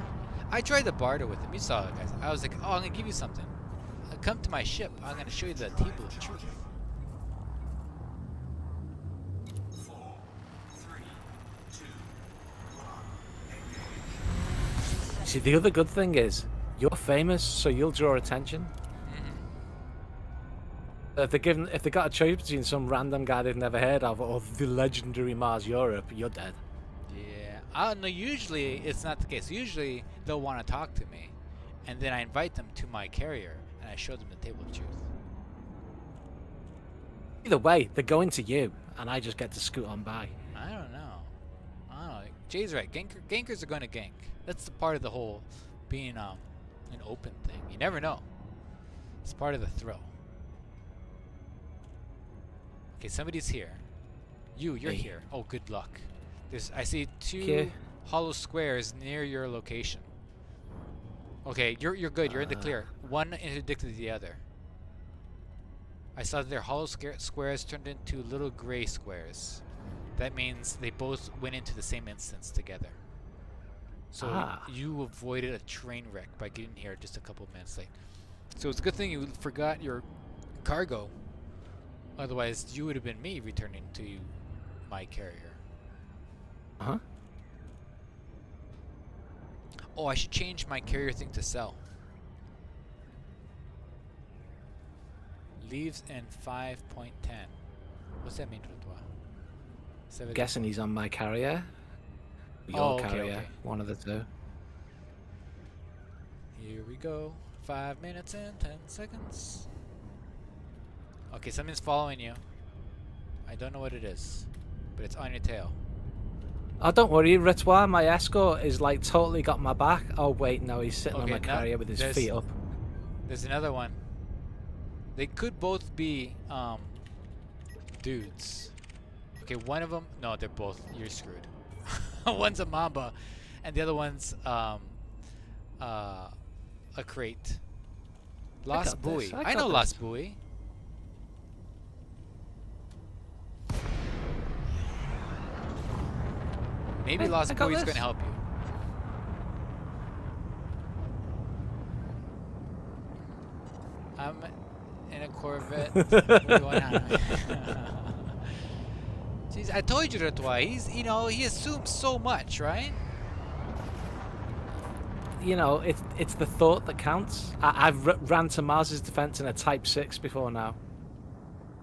I tried to barter with him. You saw it, guys. I was like, oh, I'm gonna give you something. Come to my ship. I'm gonna show you the table of truth. 4, 3, 2, 1. See, the other good thing is, you're famous, so you'll draw attention. If they got a choice between some random guy they've never heard of or the legendary Mars Europe, you're dead. Yeah. No, usually it's not the case. Usually they'll want to talk to me, and then I invite them to my carrier, and I show them the table of truth. Either way, they're going to you, and I just get to scoot on by. I don't know. Jay's right. Gankers are going to gank. That's the part of the whole being an open thing. You never know. It's part of the thrill. Okay, somebody's here. You're Hey. here. Oh, good luck. I see 2 Okay. hollow squares near your location. Okay, you're good. You're in the clear. One interdicted the other. I saw their hollow squares turned into little gray squares. That means they both went into the same instance together. So you avoided a train wreck by getting here just a couple of minutes late. So it's a good thing you forgot your cargo. Otherwise, you would have been me returning to my carrier. Uh-huh. Oh, I should change my carrier thing to sell. Leaves in 5.10. What's that mean, Retois? I'm guessing he's on my carrier. Your Oh, okay, carrier, okay. one of the two. Here we go. 5 minutes and 10 seconds. Okay, something's following you. I don't know what it is, but it's on your tail. Oh, don't worry, Retoir, my escort, is like totally got my back. Oh, wait, no, he's sitting on Okay, my now carrier with his there's- feet up. There's another one. They could both be dudes. Okay, one of them. No, they're both. You're screwed. One's a Mamba, and the other one's a crate. Lost got this, Buoy. I I know got Lost this. Buoy. Maybe I Lost got Buoy's this. going to help you. I'm in a Corvette. Going on. Jeez, I told you that's why. He assumes so much, right? You know, it's the thought that counts. I've ran to Mars's defense in a Type 6 before now.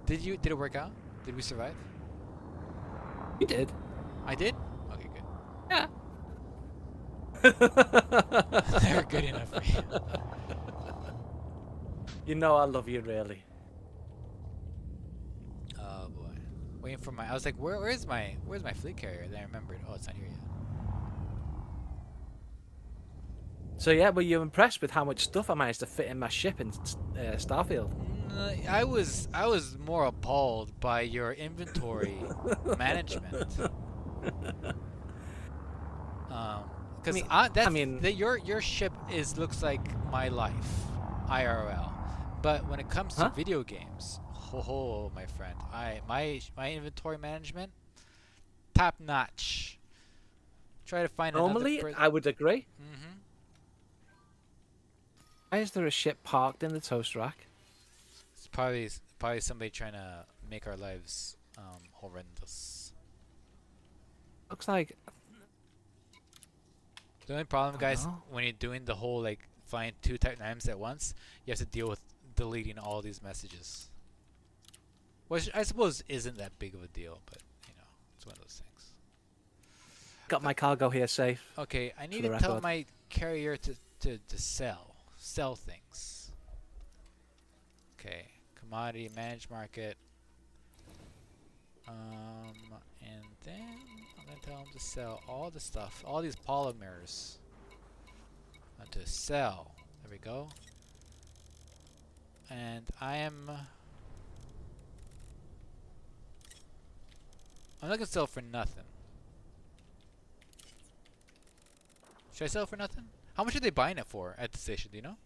Did it work out? Did we survive? You did. I did? Okay, good. Yeah. They're good enough for you. You know I love you, really. Oh boy. Waiting for my. I was like, where's my fleet carrier? Then I remembered. Oh, it's not here yet. So yeah, were you impressed with how much stuff I managed to fit in my ship in Starfield? I was more appalled by your inventory management. Because your ship looks like my life, IRL. But when it comes to video games, my friend, my inventory management, top notch. Try to find Normally, I would agree. Mm-hmm. Why is there a ship parked in the toast rack? It's probably somebody trying to make our lives horrendous. Looks like. The only problem, guys, when you're doing the whole like find 2 Type 9s at once, you have to deal with deleting all these messages. Which I suppose isn't that big of a deal, but you know, it's one of those things. Got my cargo here safe. Okay, I need to tell my carrier to sell things. Okay, commodity, manage market. And then I'm gonna tell him to sell all the stuff, all these polymers. To sell. There we go. And I'm not gonna sell for nothing. Should I sell for nothing? How much are they buying it for at the station? Do you know?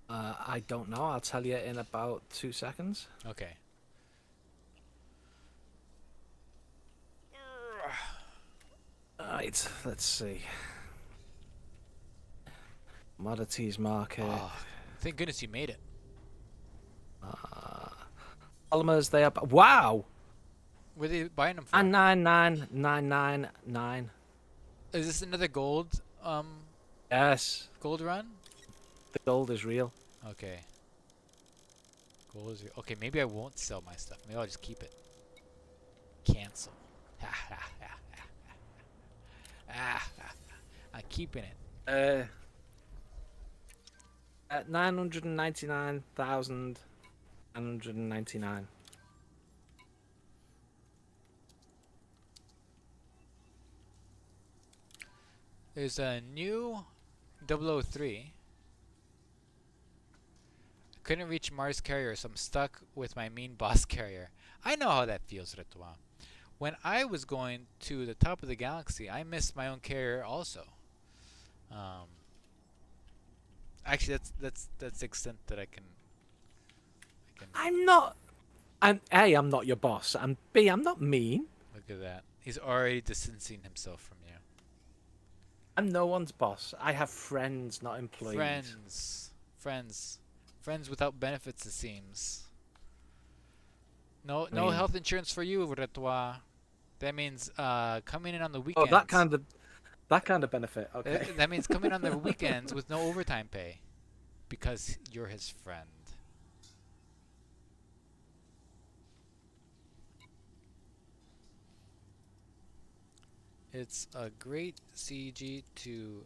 I don't know. I'll tell you in about 2 seconds. Okay. Right, let's see. Commodities market. Oh, thank goodness you made it. Polymers, they are. Wow! Were they buying them for? 99999. Is this another gold? Yes. Gold run? The gold is real. Okay. Gold is real. Okay, maybe I won't sell my stuff. Maybe I'll just keep it. Cancel. I'm keeping it. At 999,999. There's a new 003. I couldn't reach Mars carrier, so I'm stuck with my mean boss carrier. I know how that feels, Retois. When I was going to the top of the galaxy, I missed my own carrier also. Actually, that's the extent that I can. I'm not. I'm A. I'm not your boss, and B. I'm not mean. Look at that. He's already distancing himself from you. I'm no one's boss. I have friends, not employees. Friends without benefits, it seems. No health insurance for you, Retois. That means coming in on the weekends. Oh, that kind of benefit. Okay. That means coming on the weekends with no overtime pay, because you're his friend. It's a great CG to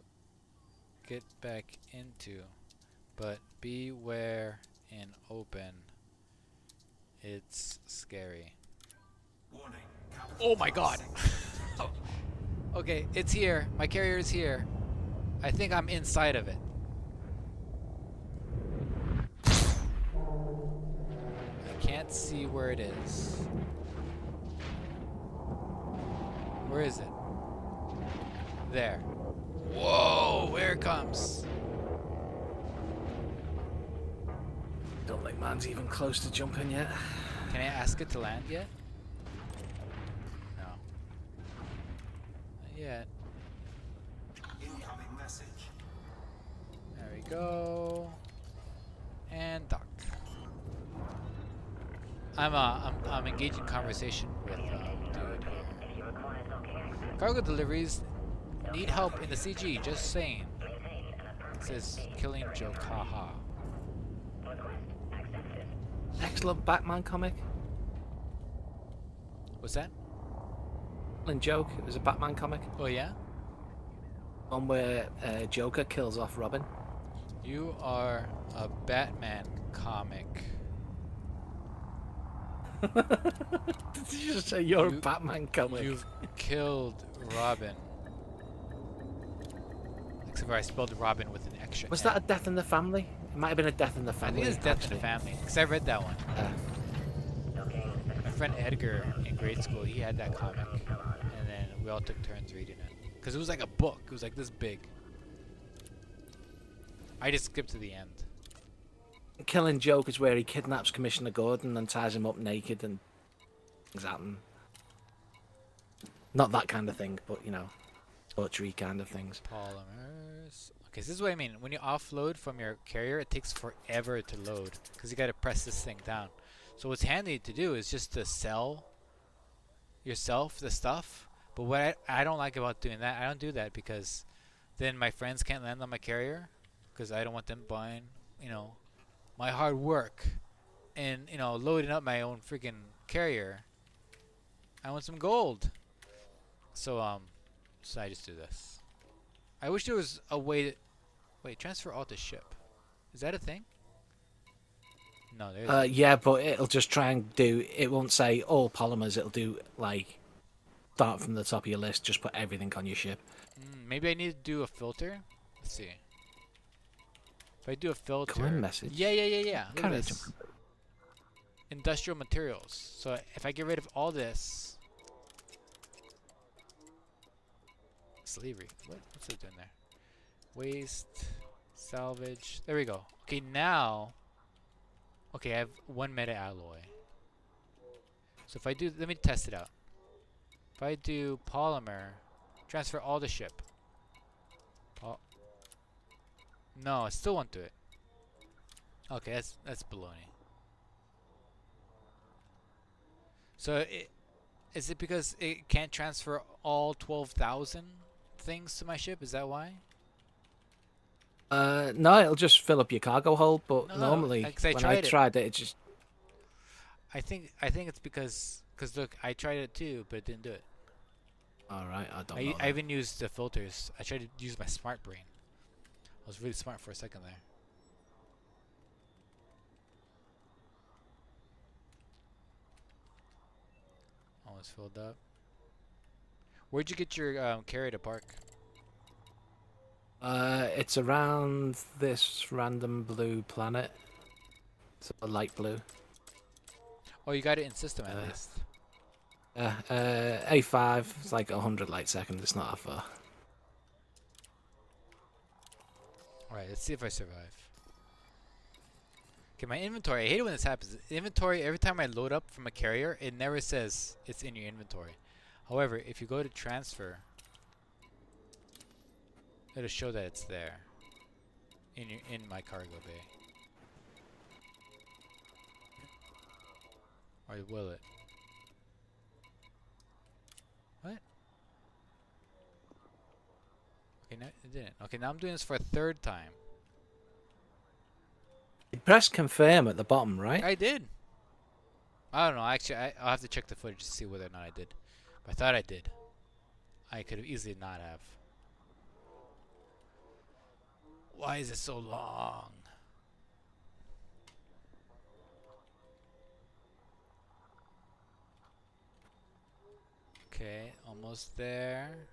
get back into, but beware in open. It's scary. Warning. Oh my god! Okay, it's here. My carrier is here. I think I'm inside of it. I can't see where it is. Where is it? There. Whoa! Here it comes. Don't think man's even close to jumping yet. Can I ask it to land yet? No. Not yet. Incoming message. There we go. And dock. I'm engaging conversation with dude here. Cargo deliveries need help in the CG. Just saying. It says killing joke. Haha. Excellent Batman comic. What's that? Excellent joke. It was a Batman comic. Oh yeah. One where Joker kills off Robin. You are a Batman comic. Did you just say you're a You- Batman comic? You've killed Robin. Except for I spelled Robin with an extra Was N. that a death in the family? It might have been a death in the I family. think it's Death in actually. the Family. Because I read that one. My friend Edgar in grade school, he had that comic. And then we all took turns reading it. Because it was like a book. It was like this big. I just skipped to the end. Killing Joke is where he kidnaps Commissioner Gordon and ties him up naked and things happen. Not that kind of thing, but you know, torture kind of things. Polymers. Okay, so this is what I mean. When you offload from your carrier, it takes forever to load. Because you got to press this thing down. So what's handy to do is just to sell yourself the stuff. But what I don't like about doing that, I don't do that because then my friends can't land on my carrier. Because I don't want them buying, you know, my hard work and, you know, loading up my own freaking carrier. I want some gold. So I just do this. I wish there was a way to... Wait, transfer all to ship. Is that a thing? No, there isn't. Yeah, but it'll just try and do. It won't say all polymers. It'll do like start from the top of your list. Just put everything on your ship. Maybe I need to do a filter. Let's see. If I do a filter... Command message. Yeah. Look at Carriage. this. Industrial materials. So if I get rid of all this... Slavery. What's it doing there? Waste. Salvage. There we go. Okay, now... Okay, I have 1 meta alloy. So if I do... Let me test it out. If I do polymer... Transfer all to ship. No, I still won't do it. Okay, that's baloney. So is it because it can't transfer all 12,000 things to my ship? Is that why? No, it'll just fill up your cargo hold. But No, normally, 'cause I when tried I it. tried it, it just I think it's because look, I tried it too, but it didn't do it. all right. I don't I know. even used the filters. I tried to use my smart brain. I was really smart for a second there. Almost filled up. Where'd you get your carrier to park? It's around this random blue planet. It's a light blue. Oh, you got it in system at least. A5. It's like 100 light seconds. It's not that far. Alright, let's see if I survive. Okay, my inventory. I hate it when this happens. Inventory, every time I load up from a carrier, it never says it's in your inventory. However, if you go to transfer, it'll show that it's there in my cargo bay. Or will it? What? Okay, no, it didn't. Okay, now I'm doing this for a third time. You press confirm at the bottom, right? I did. I don't know. Actually, I'll have to check the footage to see whether or not I did. But I thought I did. I could have easily not have. Why is it so long? Okay, almost there.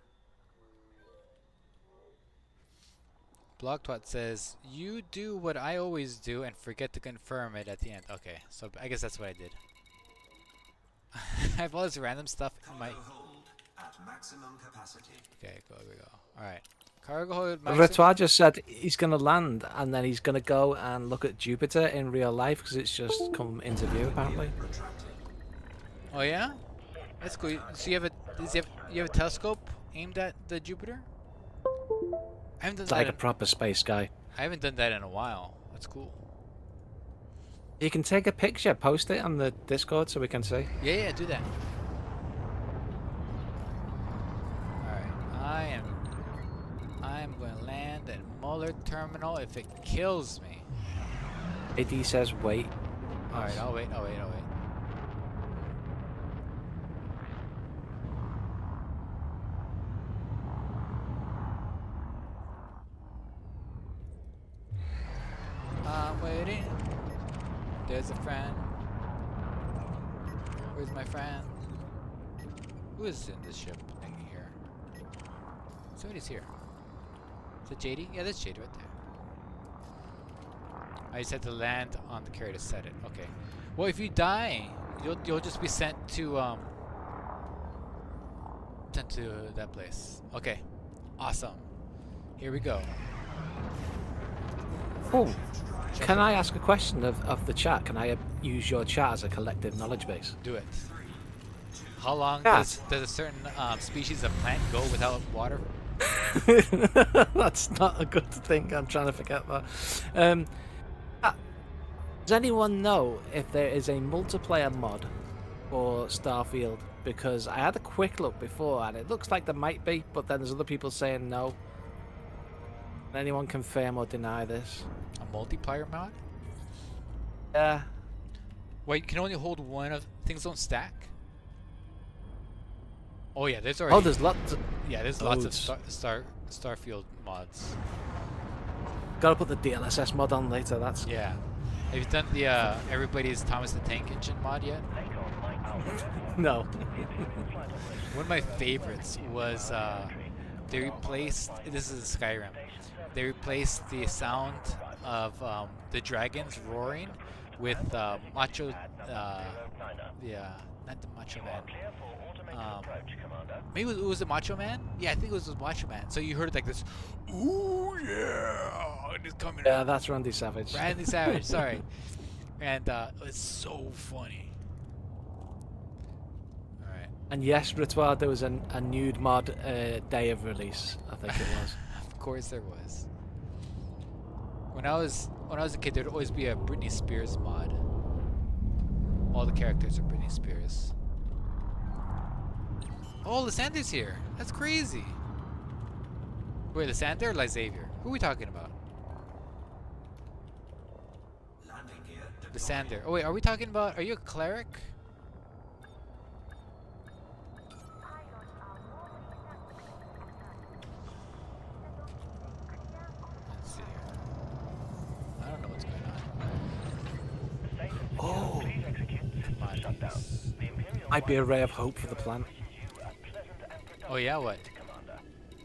Blogtwat says, you do what I always do and forget to confirm it at the end. Okay, so I guess that's what I did. I have all this random stuff in my... Cargo hold at maximum capacity. Okay, go. Alright. Cargo hold Retois just said he's going to land and then he's going to go and look at Jupiter in real life because it's just come into view apparently. Oh yeah? That's cool. So you have a telescope aimed at the Jupiter? I haven't done It's that like a in, proper space guy. I haven't done that in a while. That's cool. You can take a picture, post it on the Discord so we can see. Yeah, do that. Alright, I am going to land at Muller Terminal if it kills me. AD says wait. Alright, I'll wait. There's a friend. Where's my friend? Who is in this ship thingy here? Somebody's here. Is it JD? Yeah, that's JD right there. I just had to land on the carrier to set it. Okay. Well, if you die, you'll just be sent to that place. Okay. Awesome. Here we go. Oh, can I ask a question of the chat? Can I use your chat as a collective knowledge base? Do it. How long Yeah. does a certain species of plant go without water? That's not a good thing. I'm trying to forget that. Does anyone know if there is a multiplayer mod for Starfield? Because I had a quick look before and it looks like there might be, but then there's other people saying no. Can anyone confirm or deny this? A multiplayer mod? Yeah. Wait, you can only hold one of things don't stack? Oh yeah, there's already. Oh, there's lots. Yeah, there's lots of loads. Starfield mods. Gotta put the DLSS mod on later. That's Yeah. Have you done the everybody's Thomas the Tank Engine mod yet? no. One of my favorites was they replaced. This is in Skyrim. They replaced the sound of the dragons roaring with Macho. Yeah, not the Macho Man. Maybe it was the Macho Man. Yeah, I think it was the Macho Man. So you heard like this. Ooh yeah, and it's coming. Yeah, out. that's Randy Savage. Randy Savage. Sorry, and it's so funny. All right. And yes, Ritoir, there was a nude mod day of release. I think it was. Of course there was. When I was a kid, there'd always be a Britney Spears mod. All the characters are Britney Spears. Oh, Lysander's here. That's crazy. Wait, Lysander or Lysavier? Who are we talking about? Landing gear deployed. Lysander. Oh wait, are we talking about? Are you a cleric? Let's see here. I don't know what's going on. Oh, Come on. might be a ray of hope for the plan. Oh yeah, what?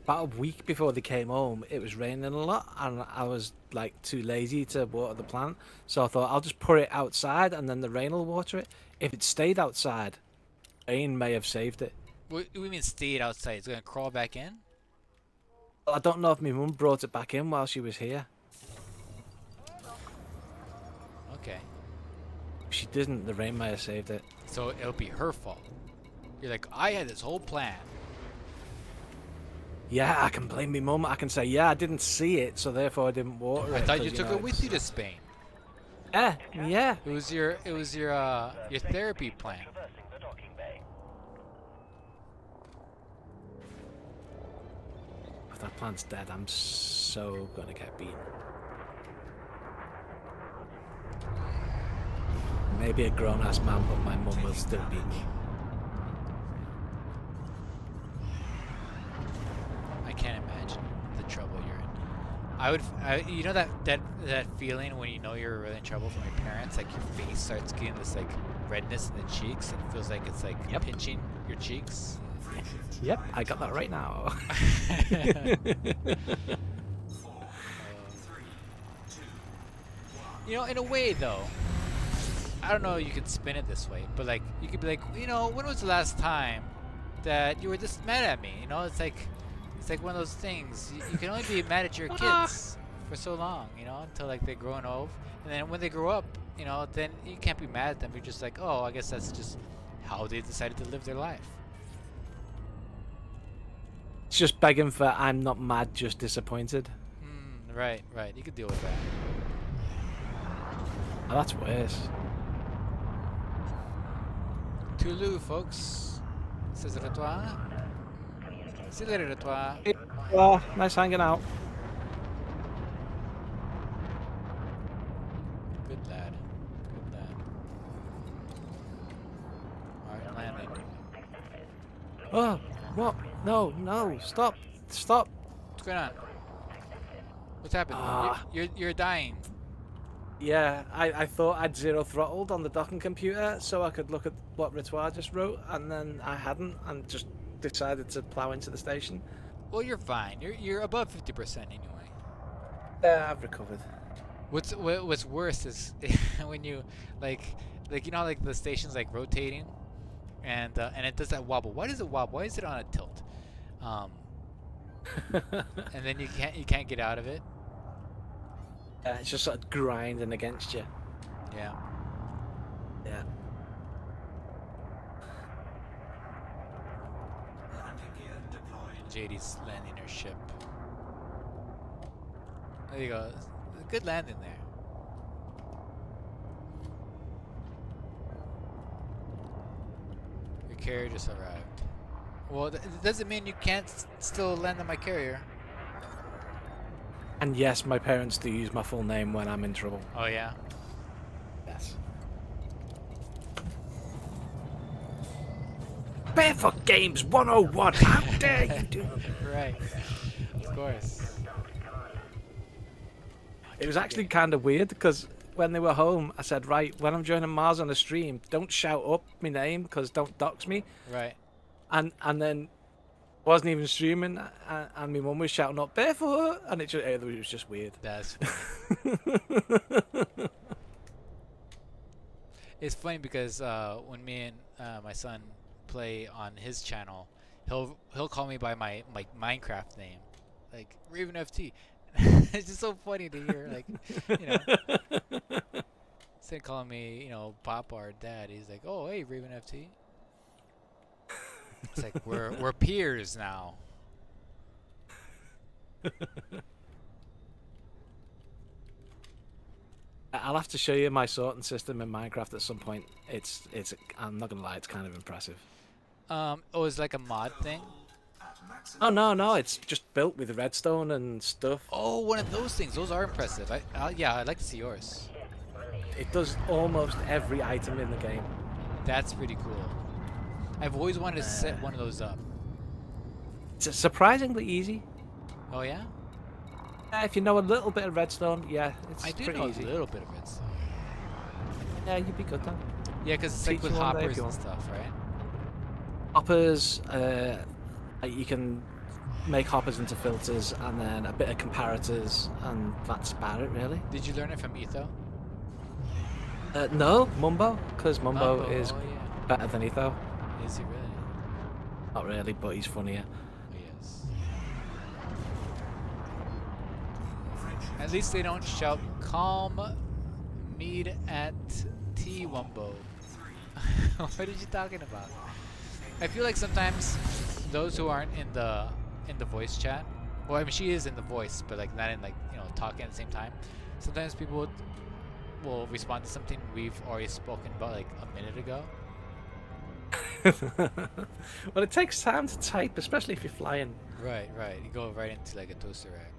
About a week before they came home, it was raining a lot, and I was like too lazy to water the plant. So I thought I'll just put it outside, and then the rain will water it. If it stayed outside, rain may have saved it. What do we mean stayed outside? It's gonna crawl back in? I don't know if my mum brought it back in while she was here. Okay. If she didn't, the rain may have saved it. So it'll be her fault. You're like, I had this whole plan. Yeah, I can blame my mum. I can say, yeah, I didn't see it, so therefore I didn't water it. I thought 'cause, you took know, it with you to Spain. Yeah, yeah. It was your therapy plan. If that plant's dead, I'm so gonna get beaten. Maybe a grown-ass man, but my mum will still beat me. I can't imagine the trouble you're in. You know that feeling when you know you're really in trouble from your parents, like your face starts getting this like redness in the cheeks, and it feels like it's like Yep. pinching your cheeks. Yep, I got that right now. 4, 3, 2, You know, in a way though, I don't know. You could spin it this way, but like you could be like, you know, when was the last time that you were just mad at me? You know, it's like one of those things. You can only be mad at your kids for so long, you know, until like they're growing old, and then when they grow up, you know, then you can't be mad at them. You're just like, oh, I guess that's just how they decided to live their life. It's just begging for I'm not mad, just disappointed. Right. You could deal with that. Oh, that's worse. Tulu, folks. C'est le toi. C'est le toi. Oh, nice hanging out. Good lad. Alright, landing. Oh, what? No, stop. What's going on? What's happened? Ah. You're dying. Yeah, I thought I'd zero throttled on the docking computer so I could look at what Ritoir just wrote, and then I hadn't, and just decided to plow into the station. Well, you're fine. You're above 50% anyway. Yeah, I've recovered. What's worse is when you like you know how, like the station's like rotating, and it does that wobble. Why does it wobble? Why is it on a tilt? And then you can't get out of it. It's just sort of grinding against you. Yeah. Yeah. Landing gear deployed. JD's landing her ship. There you go. Good landing there. Your carrier just arrived. Well, it doesn't mean you can't still land on my carrier. And yes, my parents do use my full name when I'm in trouble. Oh yeah. Yes. Barefoot Games 101. How dare you do? Right. Of course. It was actually kind of weird because when they were home, I said, right, when I'm joining Mars on the stream, don't shout up my name because don't dox me. Right. And then wasn't even streaming, and my mum was shouting up barefoot, and it was just weird. That's it's funny because when me and my son play on his channel, he'll call me by my Minecraft name, like Raven FT. It's just so funny to hear, like, you know, instead of calling me, you know, Papa or Dad, he's like, oh hey Raven FT. It's like we're peers now. I'll have to show you my sorting system in Minecraft at some point. It's I'm not gonna lie, it's kind of impressive. Oh, it's like a mod thing. At maximum. Oh no, it's just built with redstone and stuff. Oh, one of those things. Those are impressive. Yeah, I'd like to see yours. It does almost every item in the game. That's pretty cool. I've always wanted to set one of those up. It's surprisingly easy. Oh yeah? If you know a little bit of redstone, yeah, it's I do pretty know easy. a little bit of it. So. Yeah, you'd be good then. Yeah, because it's like Teach with you one day if hoppers you and want. stuff, right? Hoppers, you can make hoppers into filters, and then a bit of comparators, and that's about it, really. Did you learn it from Etho? No, Mumbo, because Mumbo Mumbo, is oh, yeah. better than Etho. Is he really? Not really, but he's funnier. Oh, yes. At least they don't shout, calm mead at T Wumbo. What are you talking about? I feel like sometimes those who aren't in the voice chat, well, I mean she is in the voice, but like not in like, you know, talking at the same time. Sometimes people will respond to something we've already spoken about like a minute ago. Well, it takes time to type, especially if you're flying. Right, right. You go right into like a toaster rack.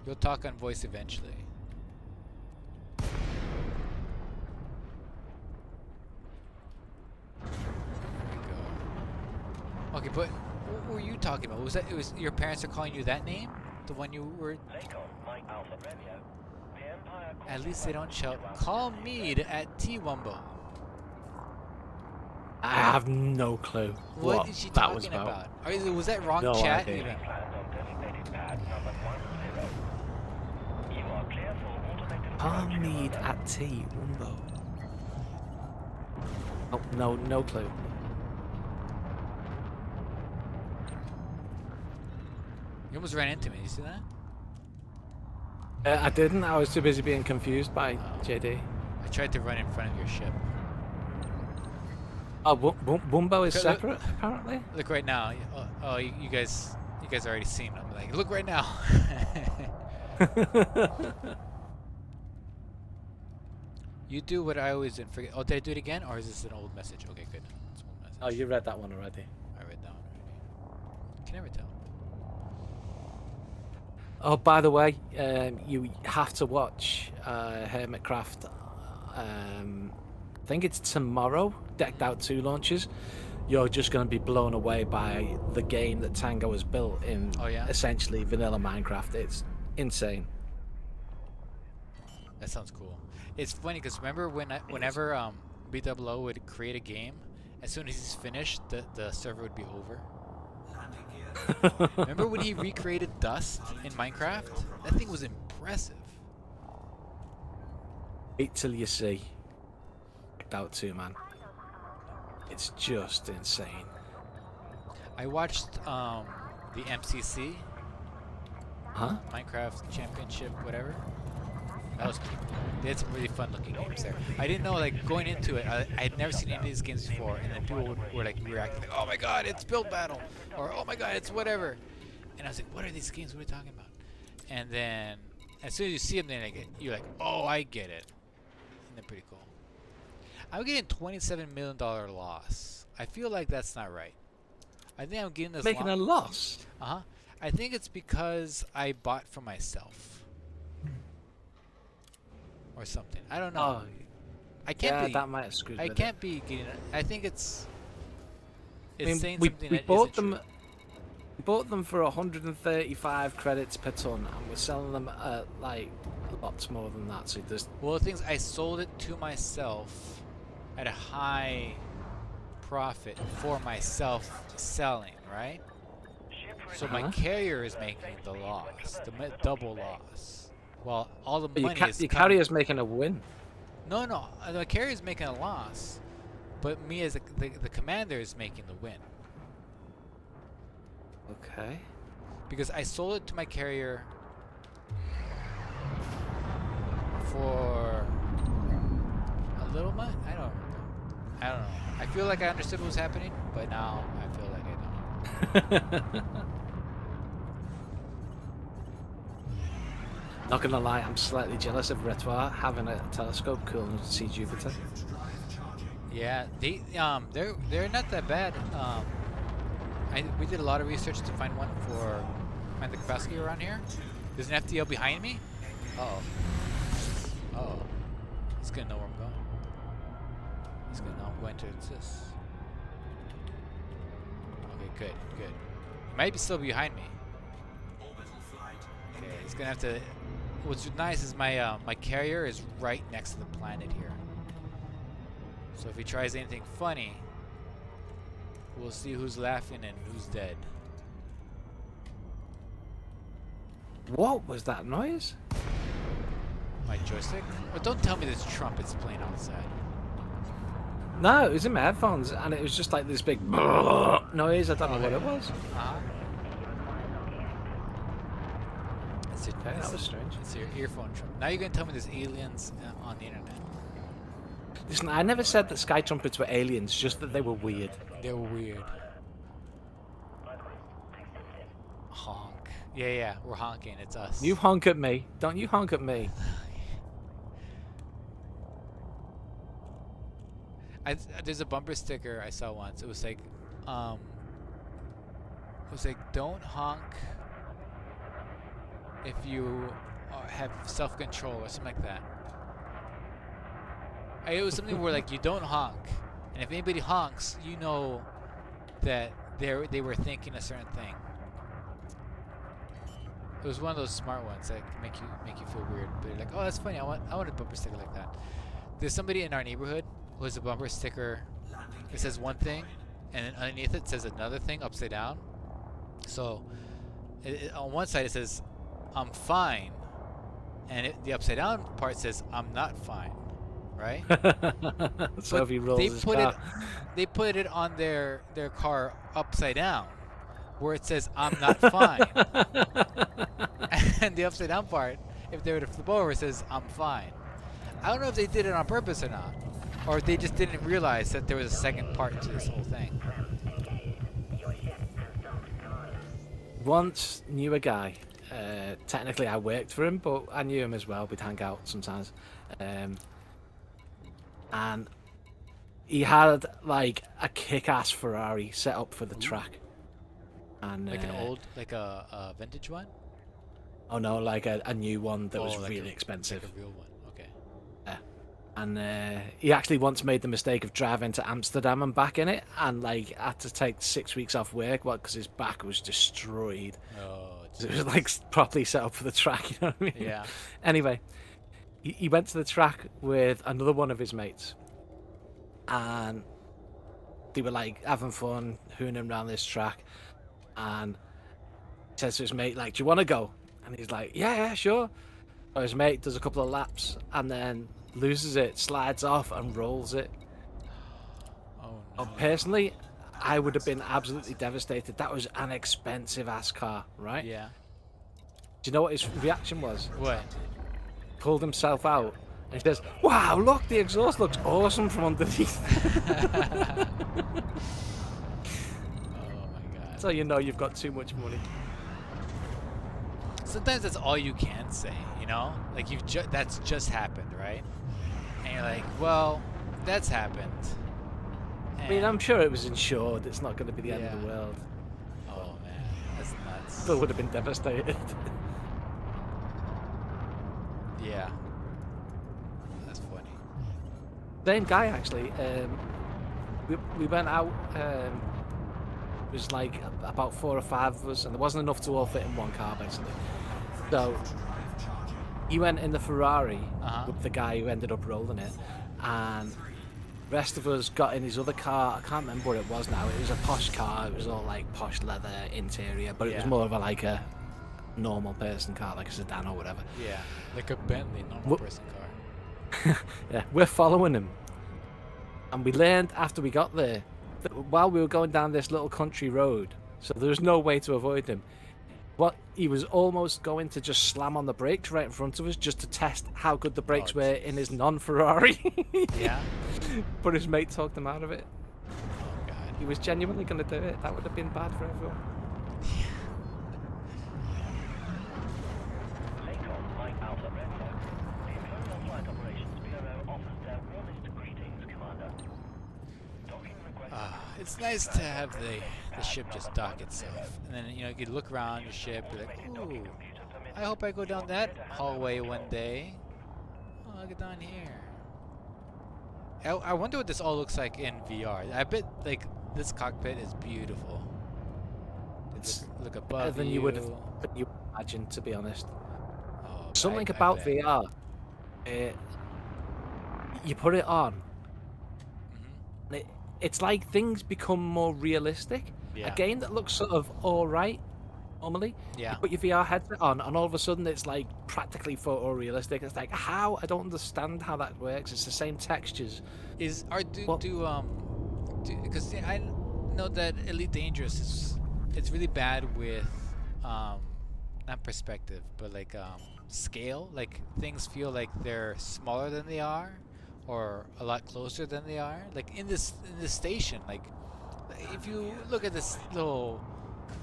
You'll talk on voice eventually. There we go. Okay, but what were you talking about? Was that it was your parents are calling you that name? The one you were Lacon, Mike Alpha Romeo. The Empire at least they don't shout call Mead at T Wumbo. I have no clue What is she that was talking about. about? Was that wrong No chat idea. even? planned on designated pad number 10. You are clear for automated approach. Mead at T Wumbo. Oh, no clue. You almost ran into me. You see that? I didn't. I was too busy being confused by JD. I tried to run in front of your ship. Oh, Wumbo is Look- separate, apparently. Look right now. Oh, you guys already seen them. Like, look right now. You do what I always did. Forget. Oh, did I do it again, or is this an old message? Okay, good. It's an old message. Oh, you read that one already. I read that one already. Can never tell. Oh, by the way, you have to watch Hermitcraft. I think it's tomorrow. Decked Out 2 launches. you're just going to be blown away by the game that Tango has built in Oh, yeah? essentially vanilla Minecraft. It's insane. That sounds cool. It's funny because remember whenever BWO would create a game, as soon as he's finished, the server would be over. Landing gear. Remember when he recreated Dust in Minecraft? That thing was impressive. Wait till you see. Checked out too, man. It's just insane. I watched the MCC, Huh? Minecraft Championship, whatever. That was cool. They had some really fun looking games there. I didn't know, like, going into it, I had never seen any of these games before, and then people were like reacting like, oh my god, it's Build Battle, or oh my god, it's whatever. And I was like, what are these games? What are you talking about? And then as soon as you see them, then you're like, oh, I get it. And they're pretty cool. I'm getting $27 million loss. I feel like that's not right. I think I'm getting this Making a loss. Uh-huh. I think it's because I bought for myself. Or something. I don't know. Oh, I can't yeah, be. that might have screwed I with it. can't be getting it. I think it's I mean, saying we something that bought isn't them. true. We bought them for 135 credits per ton, and we're selling them at like lots more than that. So there's Well, the things I sold it to myself at a high profit for myself selling, right? So my Uh-huh. carrier is making the loss, the double loss. Well, all the but money is your coming. carrier's making a win. No, the carrier is making a loss, but me as the commander is making the win Okay. because I sold it to my carrier for a little money. I don't know. I feel like I understood what was happening, but now I feel like I don't. Not gonna lie, I'm slightly jealous of Retoir having a telescope cool and see Jupiter. Yeah, they're not that bad. We did a lot of research to find the capacity around here. There's an FTL behind me. Uh-oh. He's gonna know where I'm going. He's gonna know I'm going to this. Okay, good. He might be still behind me. Orbital flight. Okay, he's gonna have to. What's nice is my carrier is right next to the planet here. So if he tries anything funny, we'll see who's laughing and who's dead. What was that noise? My joystick? But don't tell me there's trumpets playing outside. No, it was in my headphones, and it was just like this big noise. I don't know what it was. Uh-huh. Okay, that was strange. It's your earphone trumpet. Now you're gonna tell me there's aliens on the internet. Listen, I never said that sky trumpets were aliens, just that they were weird. They were weird. Honk. Yeah, we're honking. It's us. You honk at me. Don't you honk at me. There's a bumper sticker I saw once. It was like, don't honk if you have self-control or something like that. It was something where like you don't honk, and if anybody honks, you know that they were thinking a certain thing. It was one of those smart ones that make you feel weird, but you're like, oh, that's funny. I want a bumper sticker like that. There's somebody in our neighborhood who has a bumper sticker that says one thing, and then underneath it says another thing upside down. So on one side it says, "I'm fine," and the upside down part says, "I'm not fine." Right? So if he rolls his car. They put it on their car upside down, where it says "I'm not fine," and the upside down part, if they were to flip over, it says "I'm fine." I don't know if they did it on purpose or not, or if they just didn't realize that there was a second part to this whole thing. Once knew a guy. Technically, I worked for him, but I knew him as well. We'd hang out sometimes. And he had like a kick-ass Ferrari set up for the track. And Like an old, like a vintage one? oh no, like a new one that was like really a, expensive. Like a real one. Okay. And he actually once made the mistake of driving to Amsterdam and back in it, and like had to take 6 weeks off work, because his back was destroyed. Oh, It was like properly set up for the track, you know what I mean? yeah. Anyway, he went to the track with another one of his mates, and they were like having fun, hooning around this track, and he says to his mate, like, "Do you want to go?" And he's like, "Yeah, sure." So his mate does a couple of laps and then loses it, slides off, and rolls it. Oh no. Personally, I would have been absolutely devastated. That was an expensive ass car, right? Yeah. Do you know what his reaction was? What? Pulled himself out and he says, "Wow, look, the exhaust looks awesome from underneath." Oh my god. So you know you've got too much money. Sometimes that's all you can say, you know? Like that's just happened, right? And you're like, well, that's happened. I mean, I'm sure it was insured. It's not going to be the end of Yeah. the world. Oh man, that's nuts. Still would have been devastated. Yeah. That's funny. Same guy, actually. We went out. It was like about 4 or 5 of us, and there wasn't enough to all fit in one car, basically. So he went in the Ferrari with the guy who ended up rolling it, and the rest of us got in his other car. I can't remember what it was now. It was a posh car. It was all like posh leather interior, but it was Yeah. more of like a normal person car, like a sedan or whatever. Yeah. Like a Bentley normal What- person car. Yeah, we're following him. And we learned after we got there that while we were going down this little country road, so there was no way to avoid him, he was almost going to just slam on the brakes right in front of us just to test how good the brakes Oh, were in his non-Ferrari. Yeah. But his mate talked him out of it. Oh god. He was genuinely going to do it. That would have been bad for everyone. Lakon, Mike Alpha Red Fox. The Imperial Flight Operations Bureau offers their warmest greetings, Commander. Docking request. It's nice to have the ship just dock itself, and then you can look around your ship, be like, ooh, I hope I go down that hallway one day. Oh, I'll get down here. I wonder what this all looks like in VR. I bet like this cockpit is beautiful. It's Look better above than you. you would imagine, to be honest. Oh, Something I about bet. VR. You put it on, Mhm. and it's like things become more realistic. Yeah. A game that looks sort of alright normally, Yeah. you put your VR headset on, and all of a sudden it's like practically photorealistic. It's like, how? I don't understand how that works. It's the same textures. Because Well- I know that Elite Dangerous it's really bad with not perspective, but like scale. Like things feel like they're smaller than they are, or a lot closer than they are. Like in this station, like if you look at this little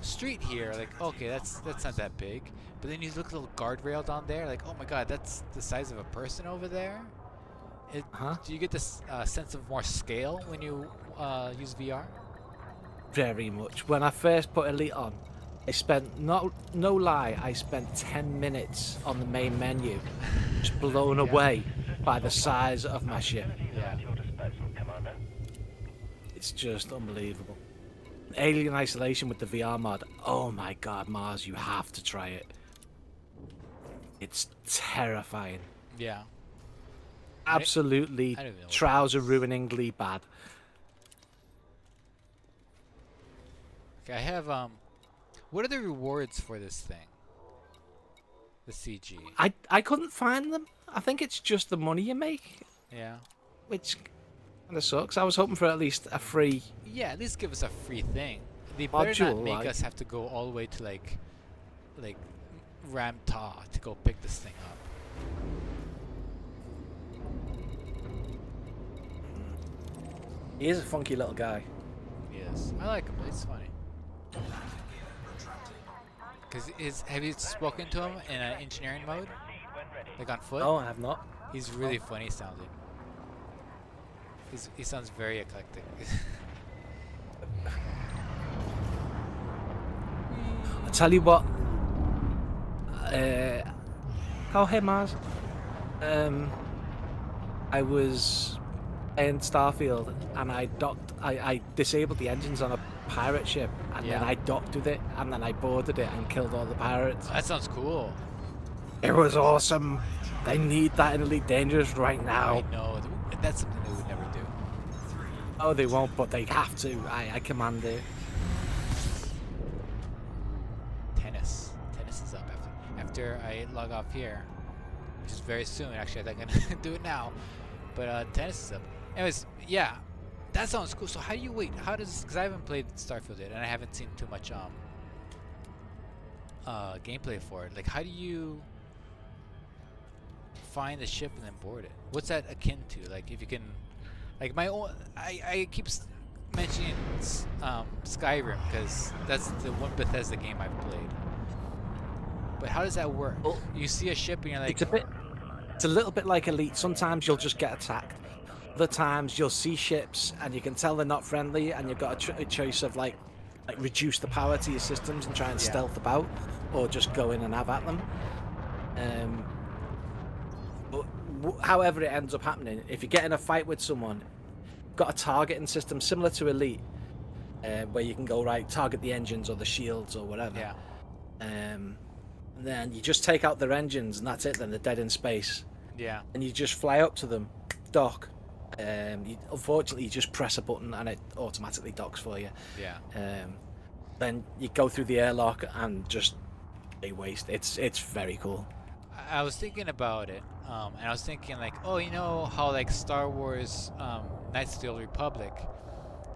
street here, like okay, that's not that big. But then you look at the little guardrail down there, like oh my god, that's the size of a person over there. Do you get this sense of more scale when you use VR? Very much. When I first put Elite on, I spent no lie. I spent 10 minutes on the main menu, just blown away by the size of my ship. Yeah. At your disposal, Commander. It's just unbelievable. Alien Isolation with the VR mod. Oh my god, Mars, you have to try it. It's terrifying. Yeah. Absolutely I don't even know what trouser-ruiningly bad. Okay, I have what are the rewards for this thing? The CG. I couldn't find them. I think it's just the money you make, Yeah. which kind of sucks. I was hoping for at least a free. Yeah, at least give us a free thing. They better not Module, make like- us have to go all the way to like Ramta to go pick this thing up. He is a funky little guy. Yes. I like him. He's funny. Have you spoken to him in an engineering mode? Like on foot? Oh, I have not. He's really funny sounding. He sounds very eclectic. I tell you what. Oh, hey Mars. I was in Starfield and I disabled the engines on a pirate ship, and then Yeah. I docked with it, and then I boarded it and killed all the pirates. That sounds cool. It was awesome. They need that in Elite Dangerous right now. I know. That's something they would never do. Oh, they won't, but they have to. I command it. Tennis. Tennis is up after I log off here, which is very soon. Actually, I think I'm gonna do it now. But tennis is up. Anyways, yeah, that sounds cool. So how do you wait? How does? Because I haven't played Starfield yet, and I haven't seen too much gameplay for it. Like, how do you find the ship and then board it? What's that akin to? Like, if you can, like my own. I keep mentioning Skyrim because that's the one Bethesda game I've played. But how does that work? Well, You see a ship and you're like, it's a little bit like Elite. Sometimes you'll just get attacked. Other times you'll see ships and you can tell they're not friendly, and you've got a choice of like reduce the power to your systems and try and Yeah. stealth about, or just go in and have at them. But however it ends up happening, if you get in a fight with someone, got a targeting system similar to Elite, where you can go right target the engines or the shields or whatever. yeah, And then you just take out their engines and that's it. Then they're dead in space. yeah. And you just fly up to them, dock. Unfortunately, you just press a button and it automatically docks for you. Yeah. Then you go through the airlock and just they waste. It's very cool. I was thinking about it, and I was thinking like, oh, you know how like Star Wars, Knights of the Old Republic,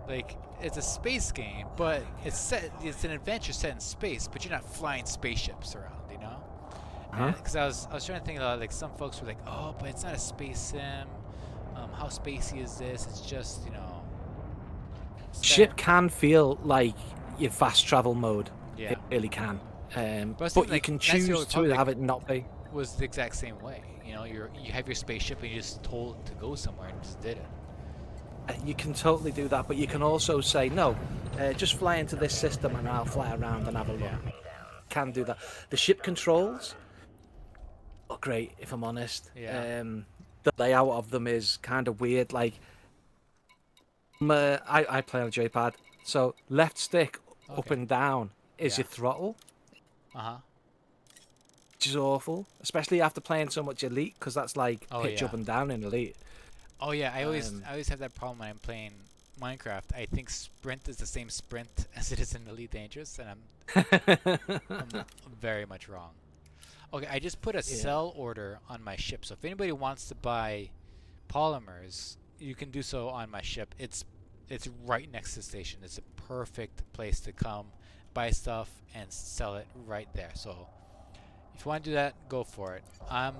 like it's a space game, but it's an adventure set in space, but you're not flying spaceships around, you know? Because I was trying to think about like some folks were like, oh, but it's not a space sim. How spacey is this? It's just, you know. Ship can feel like your fast travel mode. Yeah. It really can. I was But thinking, you like, can Knights of the choose Old to Republic have it not be. was the exact same way. You know, you have your spaceship and you're just told to go somewhere and just did it. You can totally do that, but you can also say no. Just fly into this system and I'll fly around and have a look. Yeah. Can do that. The ship controls are great, if I'm honest. Yeah. The layout of them is kind of weird. Like, I play on a J-pad, so left stick up Okay. and down is Yeah. your throttle, Uh-huh. which is awful, especially after playing so much Elite, because that's like Oh, pitch yeah. up and down in Elite. Oh yeah, I always Um, have that problem when I'm playing Minecraft. I think sprint is the same sprint as it is in Elite Dangerous, and I'm very much wrong. Okay, I just put a sell order on my ship. So if anybody wants to buy polymers, you can do so on my ship. It's right next to the station. It's a perfect place to come buy stuff and sell it right there. So if you want to do that, go for it. I'm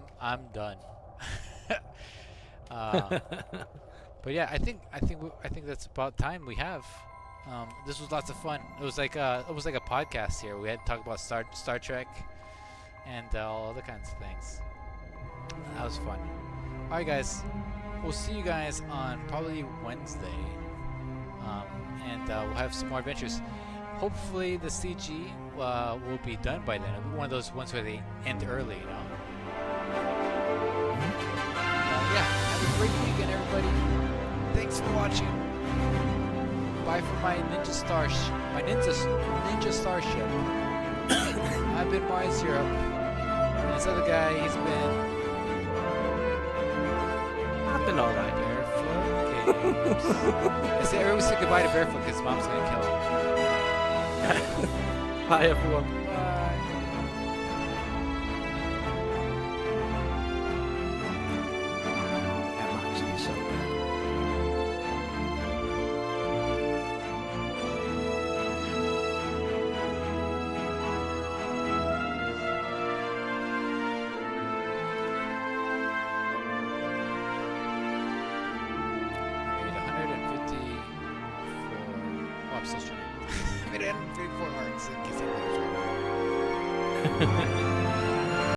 done. But yeah, I think that's about time we have. This was lots of fun. It was like a podcast here. We had to talk about Star Trek and all other kinds of things. That was fun. All right, guys. We'll see you guys on probably Wednesday, and we'll have some more adventures. Hopefully, the CG will be done by then. It'll be one of those ones where they end early, you know. Yeah, have a great weekend, everybody. Thanks for watching. Bye from my Ninja Starship. I've been Mars Europe. And this other guy, he's been I've been alright. Barefoot Games. I say everyone say goodbye to Barefoot because mom's gonna kill him. Bye, everyone. Bye. I'm actually so good. Made 154. Oh, I'm still streaming. Made 154 marks in case anybody was wondering.